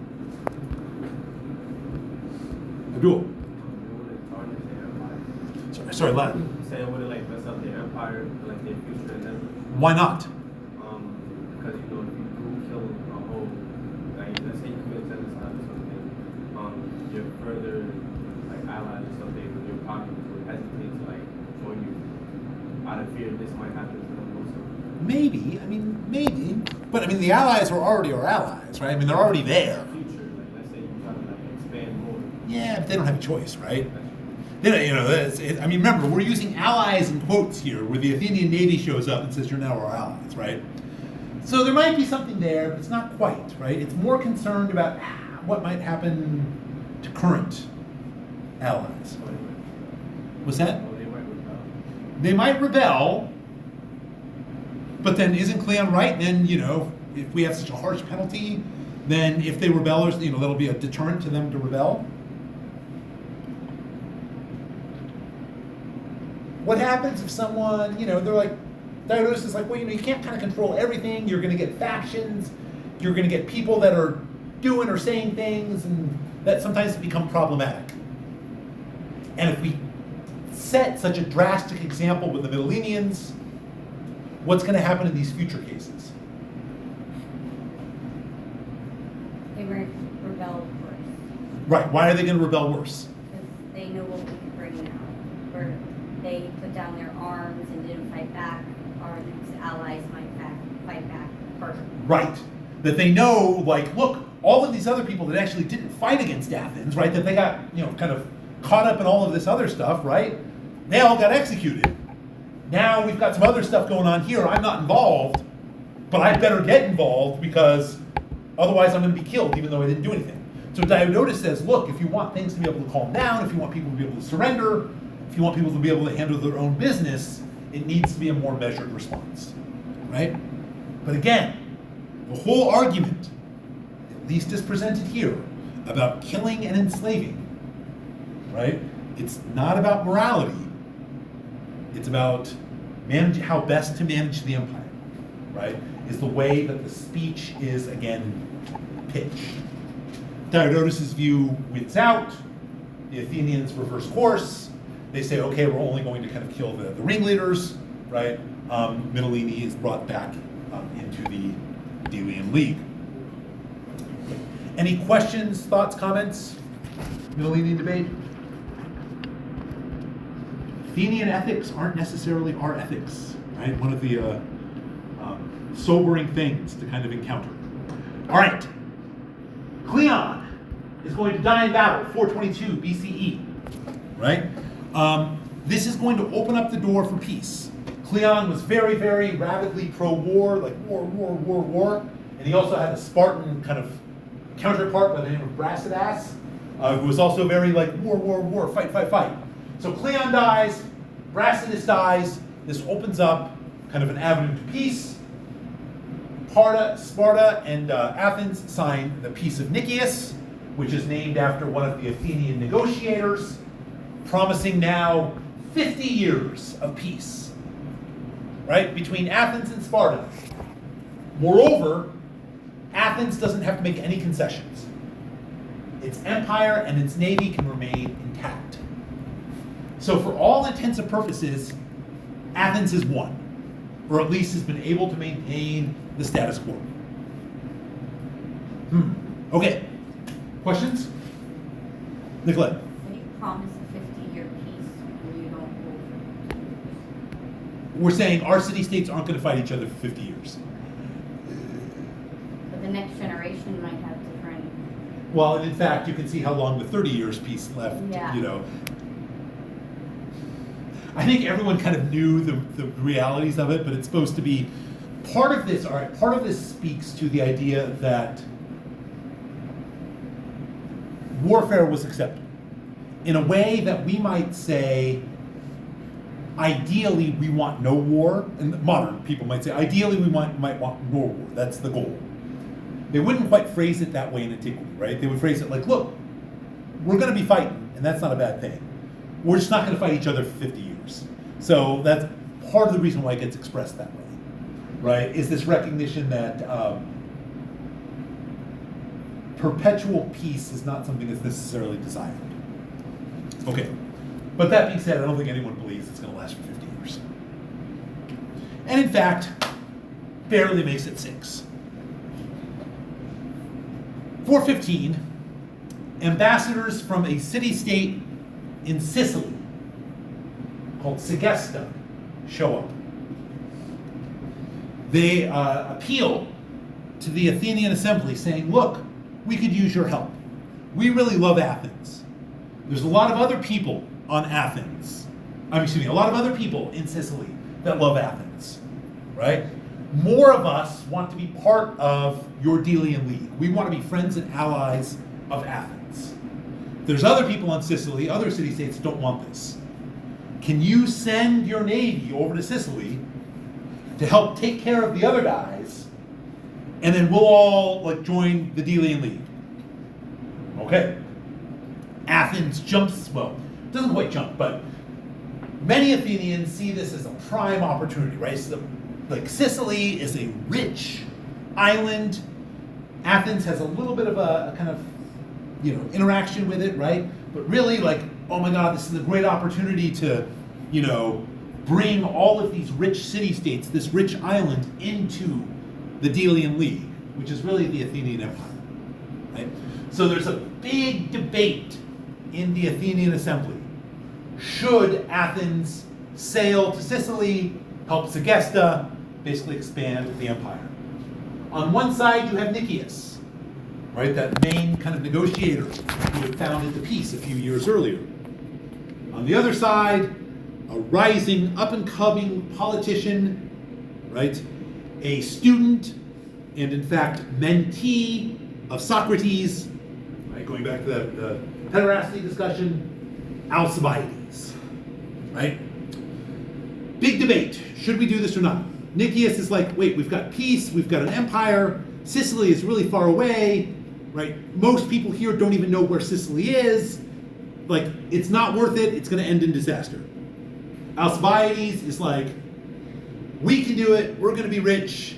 Abdul. Sorry, loud. Say it would like mess up their empire, like their future endeavor. Why not? Because if you do kill a whole, like let's say you commit genocide or something, your further like allies or something with your pocket would hesitate to like join you out of fear this might happen to them also. Maybe. But the allies are already our allies, right? They're already there. Future, like let's say you try to like expand more. Yeah, but they don't have a choice, right? Remember, we're using allies in quotes here, where the Athenian navy shows up and says, you're now our allies, right? So there might be something there, but it's not quite, right? It's more concerned about what might happen to current allies. What's that? They might rebel, but then isn't Cleon right? Then, if we have such a harsh penalty, then if they rebel, that'll be a deterrent to them to rebel. What happens if someone, they're like, Dionysus is like, well, you can't kind of control everything. You're going to get factions. You're going to get people that are doing or saying things, and that sometimes become problematic. And if we set such a drastic example with the Middle-Eanians, what's going to happen in these future cases? They rebel worse. Right. Why are they going to rebel worse? Because they know what we can bring now. Where they put down their arms and didn't fight back, our allies might fight back harder. Right. That they know, like, look, all of these other people that actually didn't fight against Athens, right, that they got, kind of caught up in all of this other stuff, right, they all got executed. Now we've got some other stuff going on here. I'm not involved, but I better get involved because otherwise I'm going to be killed even though I didn't do anything. So Diodotus says, look, if you want things to be able to calm down, if you want people to be able to surrender, if you want people to be able to handle their own business, it needs to be a more measured response, right? But again, the whole argument, at least as presented here, about killing and enslaving, right? It's not about morality. It's about how best to manage the empire, right? Is the way that the speech is, again, pitched. Diodotus' view wins out. The Athenians reverse course. They say, okay, we're only going to kind of kill the ringleaders, right? Mytilene is brought back into the Delian League. Any questions, thoughts, comments? Mytilene debate? Athenian ethics aren't necessarily our ethics, right? One of the sobering things to kind of encounter. All right, Cleon is going to die in battle, 422 BCE, right? This is going to open up the door for peace. Cleon was very, very rabidly pro-war, like war, and he also had a Spartan kind of counterpart by the name of Brasidas, who was also very like war, fight. So Cleon dies, Brasidas dies, this opens up kind of an avenue to peace. Sparta and Athens sign the Peace of Nicias, which is named after one of the Athenian negotiators, promising now 50 years of peace, right, between Athens and Sparta. Moreover, Athens doesn't have to make any concessions. Its empire and its navy can remain intact. So for all intents and purposes, Athens has won, or at least has been able to maintain the status quo. Okay, questions? Nicolette? When you promise a 50-year peace, when you don't hold We're saying our city-states aren't going to fight each other for 50 years. but the next generation might have different. Well, and in fact, you can see how long the 30 years peace left, Yeah. I think everyone kind of knew the realities of it, but it's supposed to be part of this. All right, part of this speaks to the idea that warfare was accepted in a way that we might say, ideally we want no war, and modern people might say, ideally we might want no war. That's the goal. They wouldn't quite phrase it that way in antiquity, right? They would phrase it like, look, we're going to be fighting, and that's not a bad thing. We're just not going to fight each other for 50 years. So that's part of the reason why it gets expressed that way, right? Is this recognition that perpetual peace is not something that's necessarily desired. Okay, but that being said, I don't think anyone believes it's going to last for 50 years. And in fact, barely makes it 6. 415, ambassadors from a city-state in Sicily called Segesta show up. They appeal to the Athenian assembly saying, look, we could use your help. We really love Athens. There's a lot of other people on Athens. a lot of other people in Sicily that love Athens, right? More of us want to be part of your Delian League. We want to be friends and allies of Athens. There's other people on Sicily, other city-states that don't want this. Can you send your navy over to Sicily to help take care of the other guys, and then we'll all join the Delian League? Okay. Athens jumps, doesn't quite jump, but many Athenians see this as a prime opportunity, right? So Sicily is a rich island. Athens has a little bit of a kind of, interaction with it, right? But really, oh my God, this is a great opportunity to, bring all of these rich city-states, this rich island, into the Delian League, which is really the Athenian Empire, right? So there's a big debate in the Athenian assembly. Should Athens sail to Sicily, help Segesta, basically expand the empire? On one side, you have Nicias, right? That main kind of negotiator who had founded the peace a few years earlier. On the other side, a rising, up-and-coming politician, right? A student, and in fact, mentee of Socrates, right? Going back to the pederasty discussion, Alcibiades, right? Big debate, should we do this or not? Nicias is like, wait, we've got peace, we've got an empire, Sicily is really far away, right? Most people here don't even know where Sicily is. Like, it's not worth it, it's gonna end in disaster. Alcibiades is like, we can do it, we're gonna be rich,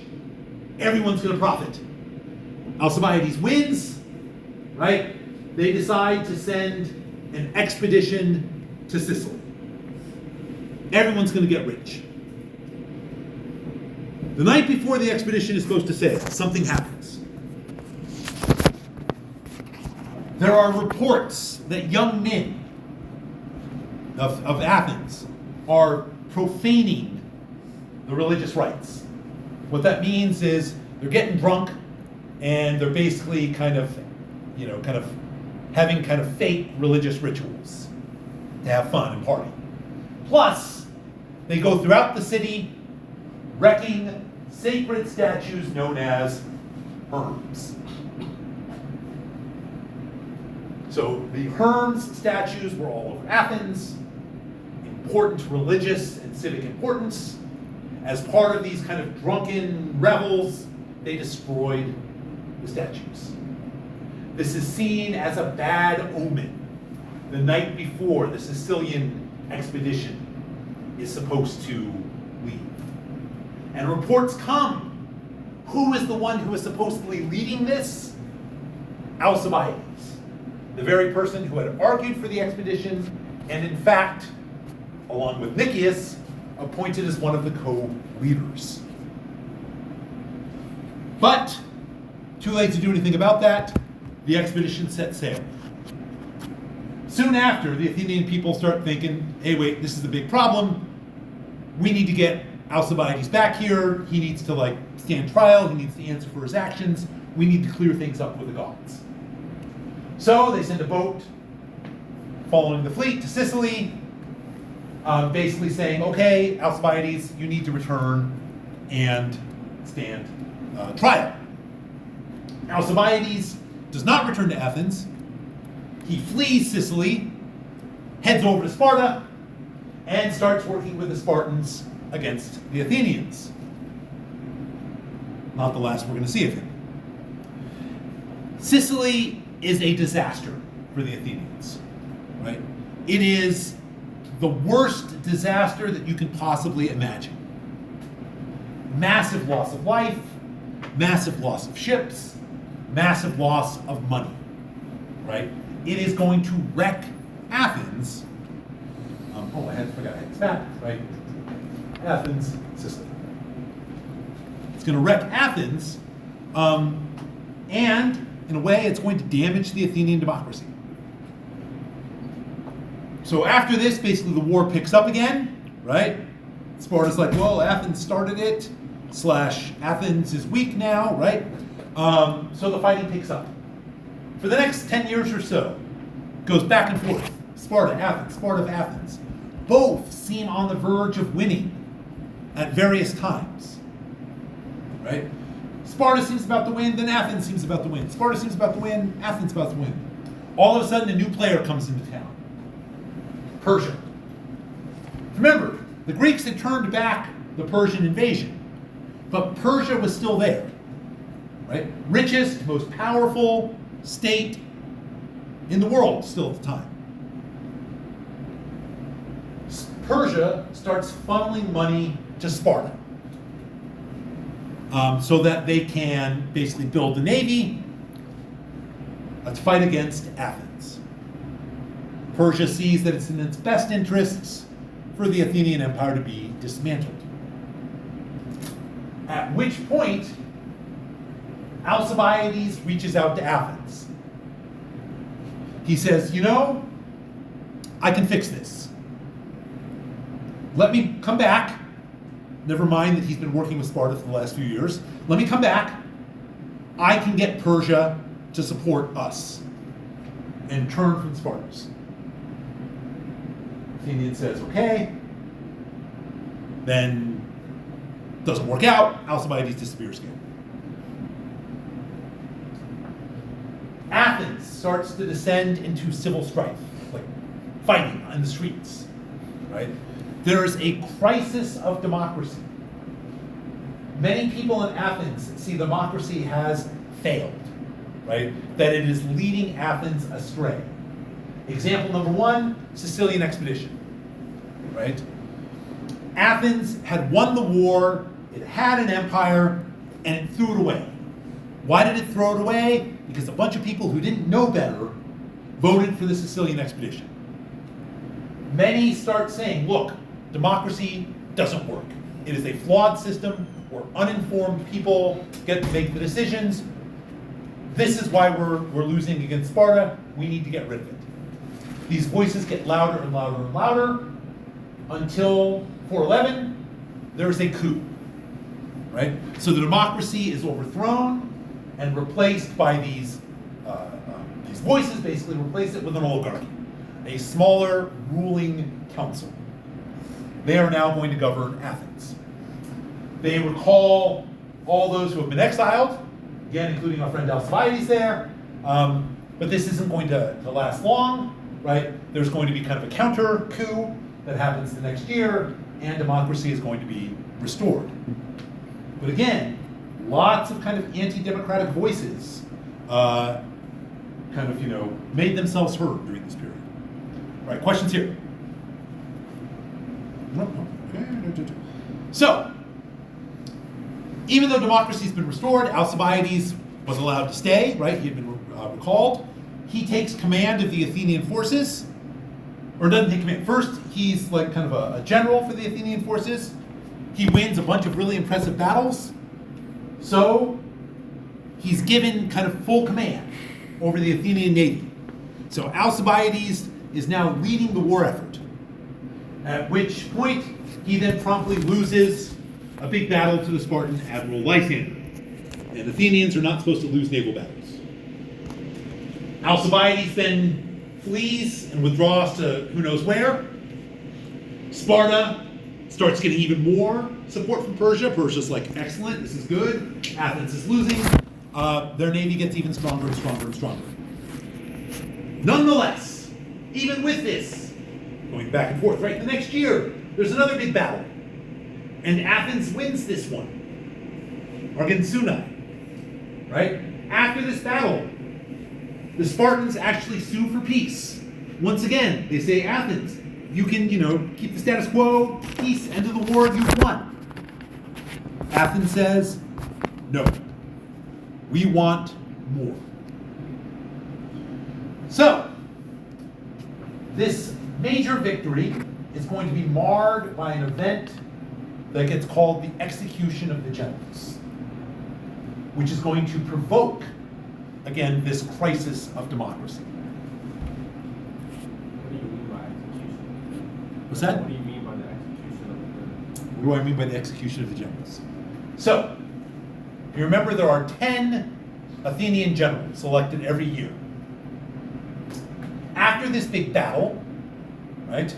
everyone's gonna profit. Alcibiades wins, right? They decide to send an expedition to Sicily. Everyone's gonna get rich. The night before the expedition is supposed to sail, something happens. There are reports that young men of Athens are profaning the religious rites. What that means is they're getting drunk and they're basically kind of having kind of fake religious rituals to have fun and party. Plus, they go throughout the city wrecking sacred statues known as Herms. So the Herms statues were all over Athens, important religious and civic importance. As part of these kind of drunken revels, they destroyed the statues. This is seen as a bad omen. The night before the Sicilian expedition is supposed to leave. And reports come. Who is the one who is supposedly leading this? Alcibiades, the very person who had argued for the expedition, and in fact, along with Nicias, appointed as one of the co-leaders. But, too late to do anything about that, the expedition set sail. Soon after, the Athenian people start thinking, hey wait, this is a big problem. We need to get Alcibiades back here. He needs to stand trial. He needs to answer for his actions. We need to clear things up with the gods. So they send a boat following the fleet to Sicily, basically saying, okay, Alcibiades, you need to return and stand trial. Alcibiades does not return to Athens. He flees Sicily, heads over to Sparta, and starts working with the Spartans against the Athenians. Not the last we're going to see of him. Sicily is a disaster for the Athenians, right? It is the worst disaster that you can possibly imagine. Massive loss of life, massive loss of ships, massive loss of money, right? It is going to wreck Athens. I forgot its map, right? Athens, Sicily. It's going to wreck Athens, and in a way, it's going to damage the Athenian democracy. So after this, basically the war picks up again, right? Sparta's like, well, Athens started it, / Athens is weak now, right? So the fighting picks up. For the next 10 years or so, goes back and forth. Sparta, Athens, Sparta, Athens. Both seem on the verge of winning at various times, right? Sparta seems about to win, then Athens seems about to win. Sparta seems about to win, Athens about to win. All of a sudden, a new player comes into town. Persia. Remember, the Greeks had turned back the Persian invasion, but Persia was still there, right? Richest, most powerful state in the world still at the time. Persia starts funneling money to Sparta so that they can basically build a navy to fight against Athens. Persia sees that it's in its best interests for the Athenian Empire to be dismantled. At which point, Alcibiades reaches out to Athens. He says, I can fix this. Let me come back. Never mind that he's been working with Sparta for the last few years. Let me come back. I can get Persia to support us and turn from Spartans. Athenian says, okay. Then doesn't work out. Alcibiades disappears again. Athens starts to descend into civil strife, like fighting on the streets, right? There is a crisis of democracy. Many people in Athens see democracy has failed, right? That it is leading Athens astray. Example number one, Sicilian expedition, right? Athens had won the war, it had an empire, and it threw it away. Why did it throw it away? Because a bunch of people who didn't know better voted for the Sicilian expedition. Many start saying, look, democracy doesn't work. It is a flawed system where uninformed people get to make the decisions. This is why we're losing against Sparta. We need to get rid of it. These voices get louder and louder and louder until 411, there's a coup, right? So the democracy is overthrown and replaced by these voices, basically replace it with an oligarchy, a smaller ruling council. They are now going to govern Athens. They recall all those who have been exiled, again, including our friend Alcibiades there, but this isn't going to last long, right? There's going to be kind of a counter coup that happens the next year, and democracy is going to be restored. But again, lots of kind of anti-democratic voices made themselves heard during this period. All right, questions here? So, even though democracy's been restored, Alcibiades was allowed to stay, right? He had been recalled. He takes command of the Athenian forces, or doesn't take command. First, he's like kind of a general for the Athenian forces. He wins a bunch of really impressive battles. So he's given kind of full command over the Athenian navy. So Alcibiades is now leading the war effort, at which point he then promptly loses a big battle to the Spartan admiral Lysander. And Athenians are not supposed to lose naval battles. Alcibiades then flees and withdraws to who knows where. Sparta starts getting even more support from Persia. Persia's like, excellent, this is good. Athens is losing. Their navy gets even stronger and stronger and stronger. Nonetheless, even with this, going back and forth, right? The next year, there's another big battle. And Athens wins this one. Argensunae, right? After this battle, the Spartans actually sue for peace. Once again, they say, Athens, you can, keep the status quo, peace, end of the war, you've won. Athens says, no, we want more. So, this major victory is going to be marred by an event that gets called the execution of the generals, which is going to provoke, again, this crisis of democracy. What do you mean by execution? What's that? What do you mean by the execution of the What do I mean by the execution of the generals? So, you remember there are 10 Athenian generals selected every year. After this big battle, right,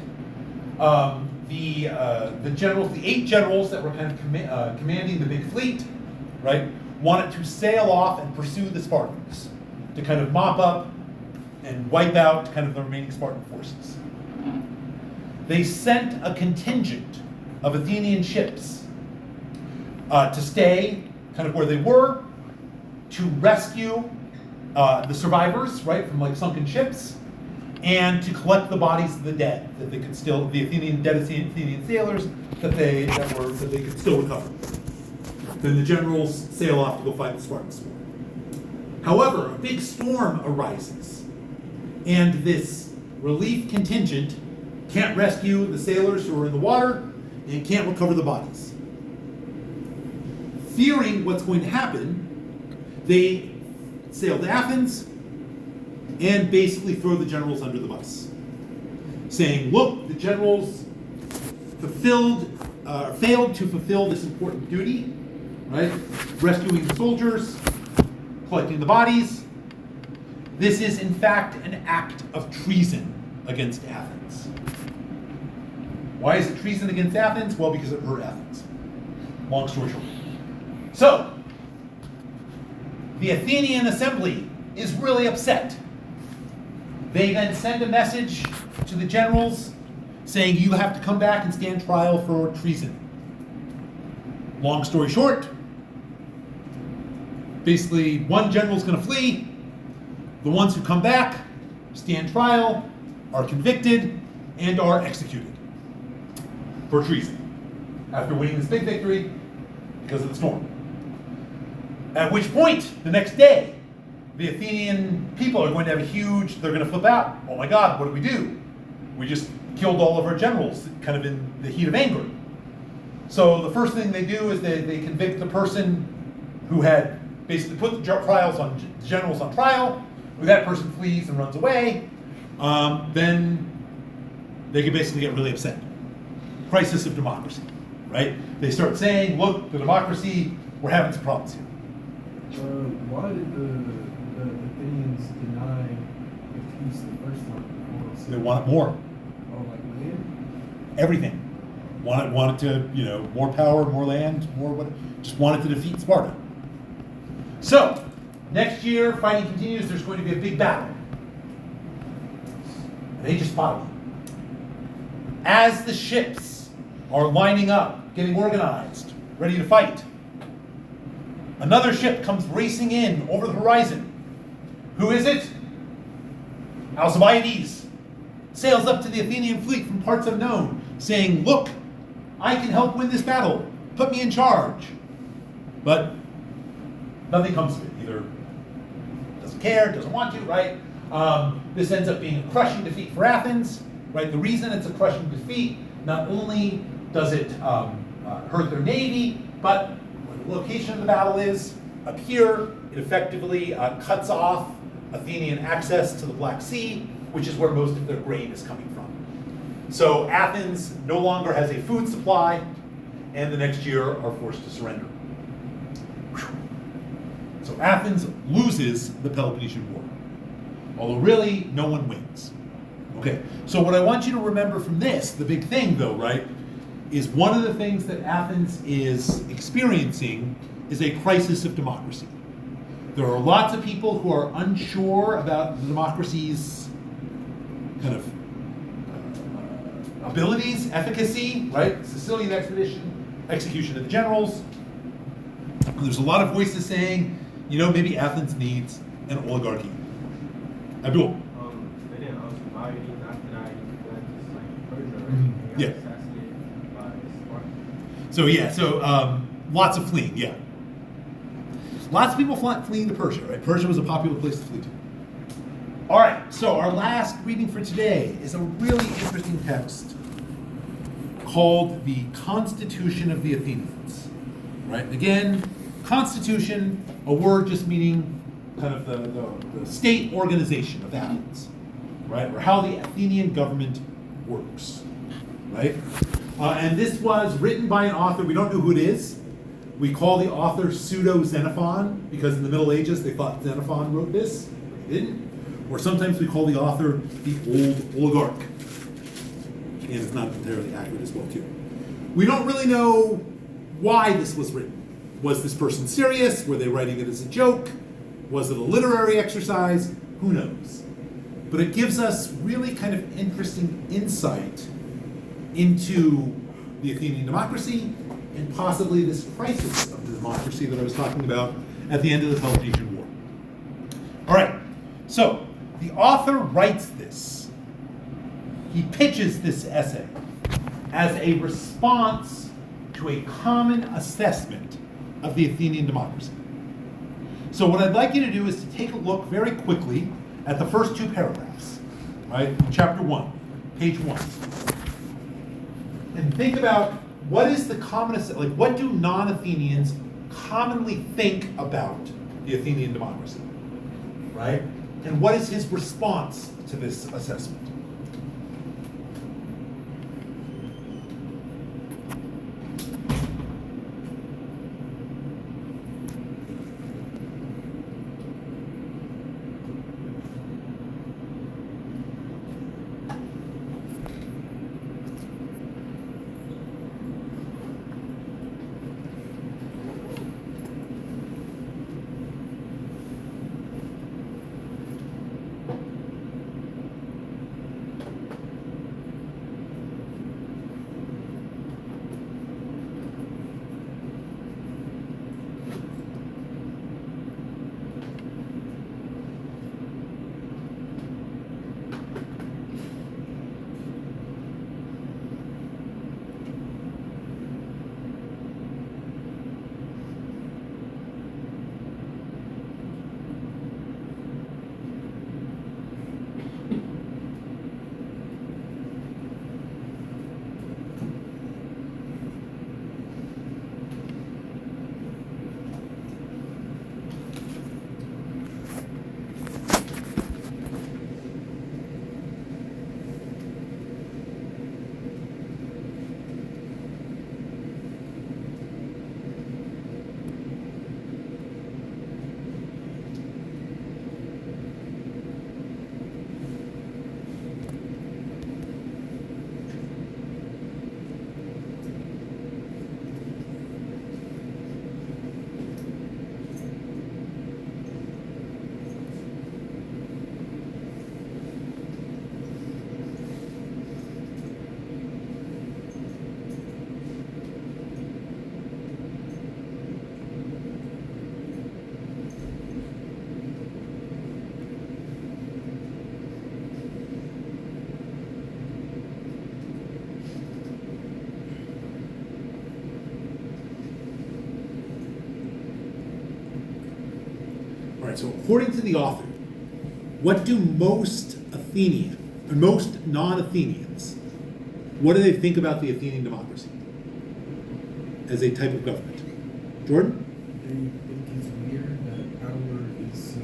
the generals, the 8 generals that were kind of commanding the big fleet, right, wanted to sail off and pursue the Spartans to kind of mop up and wipe out kind of the remaining Spartan forces. They sent a contingent of Athenian ships to stay kind of where they were, to rescue the survivors, right, from like sunken ships, and to collect the bodies of the dead that they could still, the dead Athenian sailors that they could still recover. Then the generals sail off to go fight the Spartans. However, a big storm arises, and this relief contingent can't rescue the sailors who are in the water and can't recover the bodies. Fearing what's going to happen, they sail to Athens and basically throw the generals under the bus, saying, look, the generals failed to fulfill this important duty, right? Rescuing the soldiers, collecting the bodies. this is in fact an act of treason against Athens. Why is it treason against Athens? Well, because it hurt Athens. Long story short. So, the Athenian assembly is really upset. They then send a message to the generals saying you have to come back and stand trial for treason. Long story short, basically one general's going to flee. The ones who come back, stand trial, are convicted, and are executed for treason after winning this big victory because of the storm. At which point, the next day, the Athenian people are going to have a huge, they're going to flip out. Oh my God, what do? We just killed all of our generals, kind of in the heat of anger. So the first thing they do is they convict the person who had basically put the generals on trial. When that person flees and runs away, then they can basically get really upset. Crisis of democracy, right? They start saying, look, the democracy, we're having some problems here. Why did the Athenians deny the peace the first time? They want it more. Oh, like land? Everything. Wanted to, more power, more land, just wanted to defeat Sparta. So, next year, fighting continues, there's going to be a big battle. They just fought it. As the ships are lining up, getting organized, ready to fight, another ship comes racing in over the horizon. Who is it? Alcibiades sails up to the Athenian fleet from parts unknown, saying, look, I can help win this battle. Put me in charge. But nothing comes of it. Either doesn't care, doesn't want to, right? This ends up being a crushing defeat for Athens, right? The reason it's a crushing defeat, not only does it hurt their navy, but where the location of the battle is, up here, it effectively cuts off Athenian access to the Black Sea, which is where most of their grain is coming from. So Athens no longer has a food supply, and the next year are forced to surrender. So Athens loses the Peloponnesian War, although really no one wins. Okay, so what I want you to remember from this, the big thing though, right, is one of the things that Athens is experiencing is a crisis of democracy. There are lots of people who are unsure about the democracy's kind of abilities, efficacy, right? Sicilian expedition, execution of the generals. There's a lot of voices saying, maybe Athens needs an oligarchy. Abdul. They didn't Alcibiades after that he fled to Persia, right? Mm-hmm. He Yeah. got assassinated by Sparta. So lots of fleeing, yeah. Lots of people fleeing to Persia, right? Persia was a popular place to flee to. All right, so our last reading for today is a really interesting text called the Constitution of the Athenians, right? Again, Constitution, a word just meaning kind of the state organization of Athens, right? Or how the Athenian government works, right? And this was written by an author, we don't know who it is. We call the author Pseudo-Xenophon because in the Middle Ages they thought Xenophon wrote this, but he didn't. Or sometimes we call the author the old oligarch. And it's not entirely accurate as well, too. We don't really know why this was written. Was this person serious? Were they writing it as a joke? Was it a literary exercise? Who knows? But it gives us really kind of interesting insight into the Athenian democracy and possibly this crisis of the democracy that I was talking about at the end of the Peloponnesian War. All right, so the author writes this. He pitches this essay as a response to a common assessment of the Athenian democracy. So what I'd like you to do is to take a look very quickly at the first two paragraphs, right? In chapter 1, page 1. And think about what is the common, what do non-Athenians commonly think about the Athenian democracy, right? And what is his response to this assessment? right, so according to the author, what do most Athenian, or most non-Athenians, what do they think about the Athenian democracy as a type of government? Jordan? They think it's weird that power is so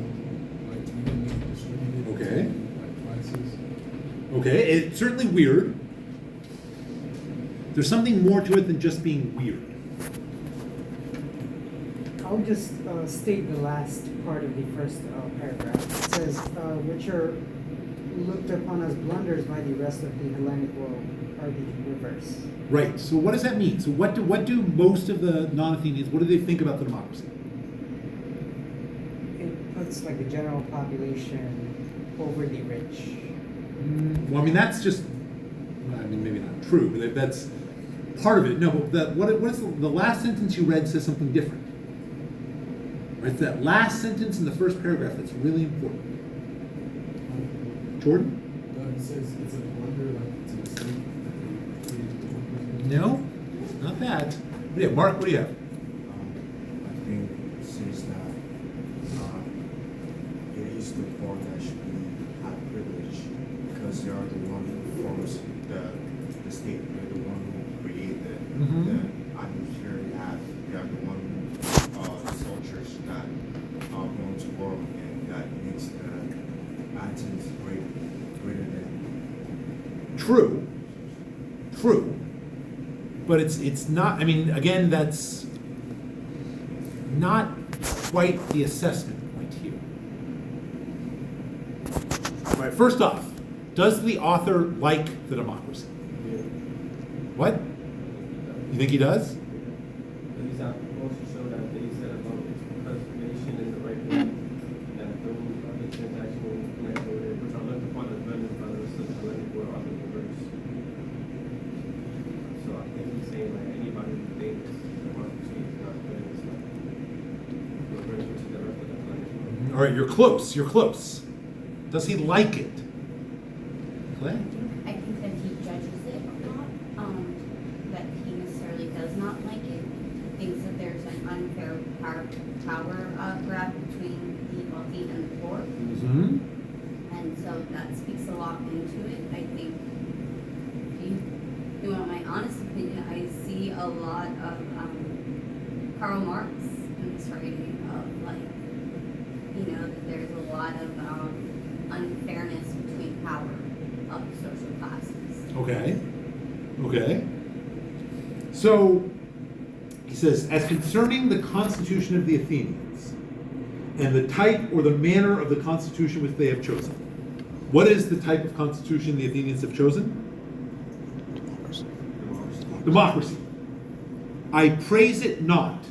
like evenly distributed Okay. to like classes. Okay, it's certainly weird. There's something more to it than just being weird. I'll just state the last part of the first paragraph. It says, which are looked upon as blunders by the rest of the Hellenic world, are the reverse. Right, so what does that mean? So what do most of the non-Athenians, what do they think about the democracy? It puts like the general population over the rich. Well, I mean, that's just, I mean, maybe not true, but that's part of it. No, but what is the last sentence you read says something different. Right, it's that last sentence in the first paragraph that's really important. Jordan? It says it's a blunder, like it's a mistake. No, not that. Yeah, Mark, what do you have? I think it says that it is the poor that should be have privilege because they are the one who forms the state. They're the one who created the atmosphere they have. They are the one the soldiers that going to war and that makes the Athens greater than. True. But it's not, I mean, again, that's not quite the assessment point here. All right, first off, does the author like the democracy? What? You think he does? These are supposed to show that they said about its preservation in the right way, that those other transactional connected, which are looked upon as blended by the rest of the Hellenic world, are the reverse. So I think he's saying like anybody who thinks democracy is not good, it's like reverse to the rest of the Hellenic world. All right, you're close. Does he like it? Clay? I think that he judges it a lot, that he necessarily does not like it. Thinks that there's an unfair power grab between the wealthy and the poor. Mm-hmm. And so that speaks a lot into it. I think, if you want my honest opinion, I see a lot of Karl Marx in this writing of like, that there's a lot of unfairness between power of the social classes. Okay. So, he says, as concerning the constitution of the Athenians and the type or the manner of the constitution which they have chosen. What is the type of constitution the Athenians have chosen? Democracy. I praise it not,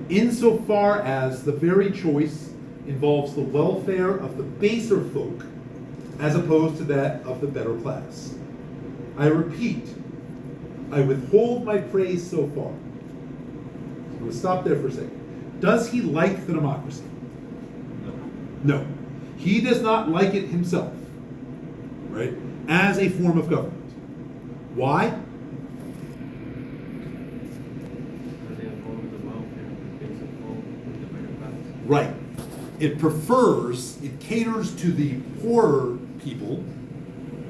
insofar as the very choice involves the welfare of the baser folk as opposed to that of the better class. I repeat, I withhold my praise so far. I'm going to stop there for a second. Does he like the democracy? No. He does not like it himself, right? As a form of government. Why? Because they oppose the welfare of the basic folk with the better class. Right. It caters to the poorer people,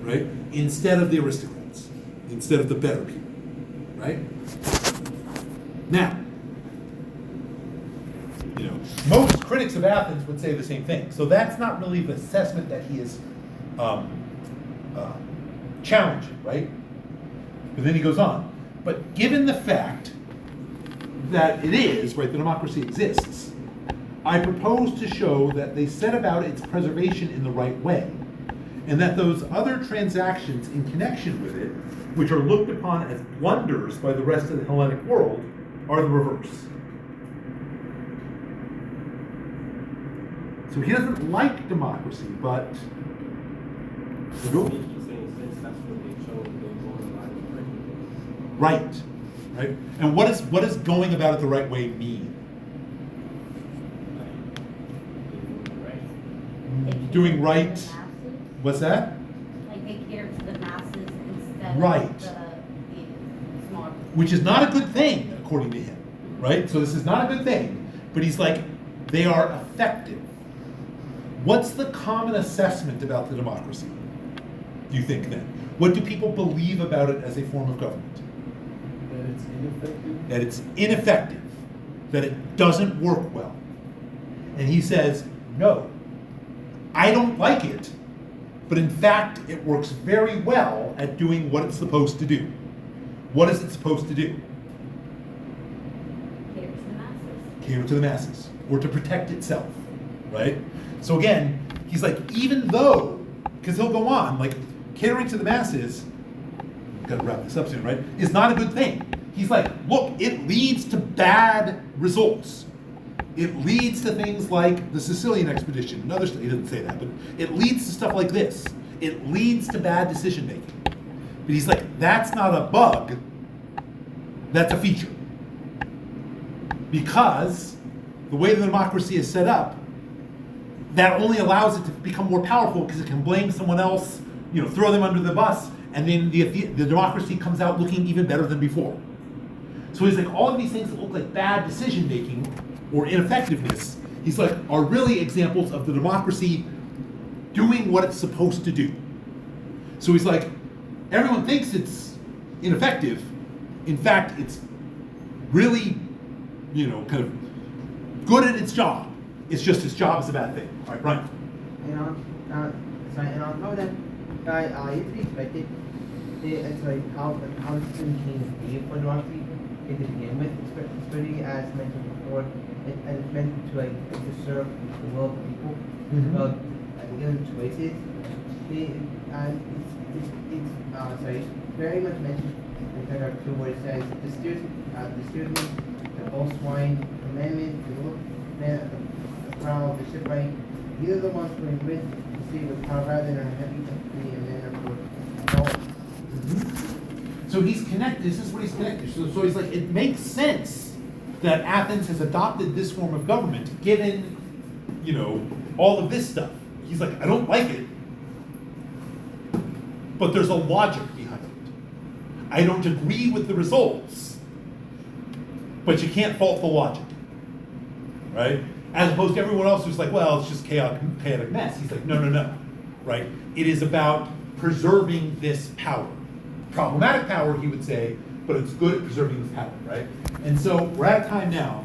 right? Instead of the aristocrats, instead of the better people, right? Now, most critics of Athens would say the same thing. So that's not really the assessment that he is challenging, right? But then he goes on. But given the fact that it is, right, the democracy exists, I propose to show that they set about its preservation in the right way, and that those other transactions in connection with it, which are looked upon as blunders by the rest of the Hellenic world, are the reverse. So he doesn't like democracy, but He's saying since that's what they chose, they're going about it the right way. right. And what does going about it the right way mean? Doing right. What's that? Like they cater to the masses instead Right. of the smaller. Which is not a good thing, according to him, right? So this is not a good thing. But he's like, they are effective. What's the common assessment about the democracy, do you think then? What do people believe about it as a form of government? That it's ineffective. That it's ineffective, that it doesn't work well. And he says, no, I don't like it, but in fact, it works very well at doing what it's supposed to do. What is it supposed to do? Cater to the masses. Cater to the masses, or to protect itself, right? So again, he's like, even though, because he'll go on, like, catering to the masses, gotta wrap this up soon, right, is not a good thing. He's like, look, it leads to bad results. It leads to things like the Sicilian expedition, another stuff, he doesn't say that, but it leads to stuff like this. It leads to bad decision making. But he's like, that's not a bug, that's a feature. Because the way the democracy is set up, that only allows it to become more powerful because it can blame someone else, you know, throw them under the bus, and then the democracy comes out looking even better than before. So he's like, all of these things that look like bad decision making or ineffectiveness, he's like, are really examples of the democracy doing what it's supposed to do. So he's like, everyone thinks it's ineffective. In fact, it's really, you know, kind of good at its job. It's just its job is a bad thing. All right, Brian. Sorry, and on top of that, it's expected. It's like how it's came for democracy to begin with, especially as mentioned before. It's meant to to serve the will of the people. Given choices, it's very much mentioned in paragraph 2 where it says the steersman, the boatswain, the manman, the prow of the shipwright, these are the ones who invent the sea with power rather than a heavy and manner for So he's connected, this is what he's connected. So he's like, it makes sense that Athens has adopted this form of government, given, you know, all of this stuff. He's like, I don't like it, but there's a logic behind it. I don't agree with the results, but you can't fault the logic, right? As opposed to everyone else who's like, well, it's just chaotic mess. He's like, no, right? It is about preserving this power. Problematic power, he would say, but it's good at preserving this power, right? And so we're out of time now.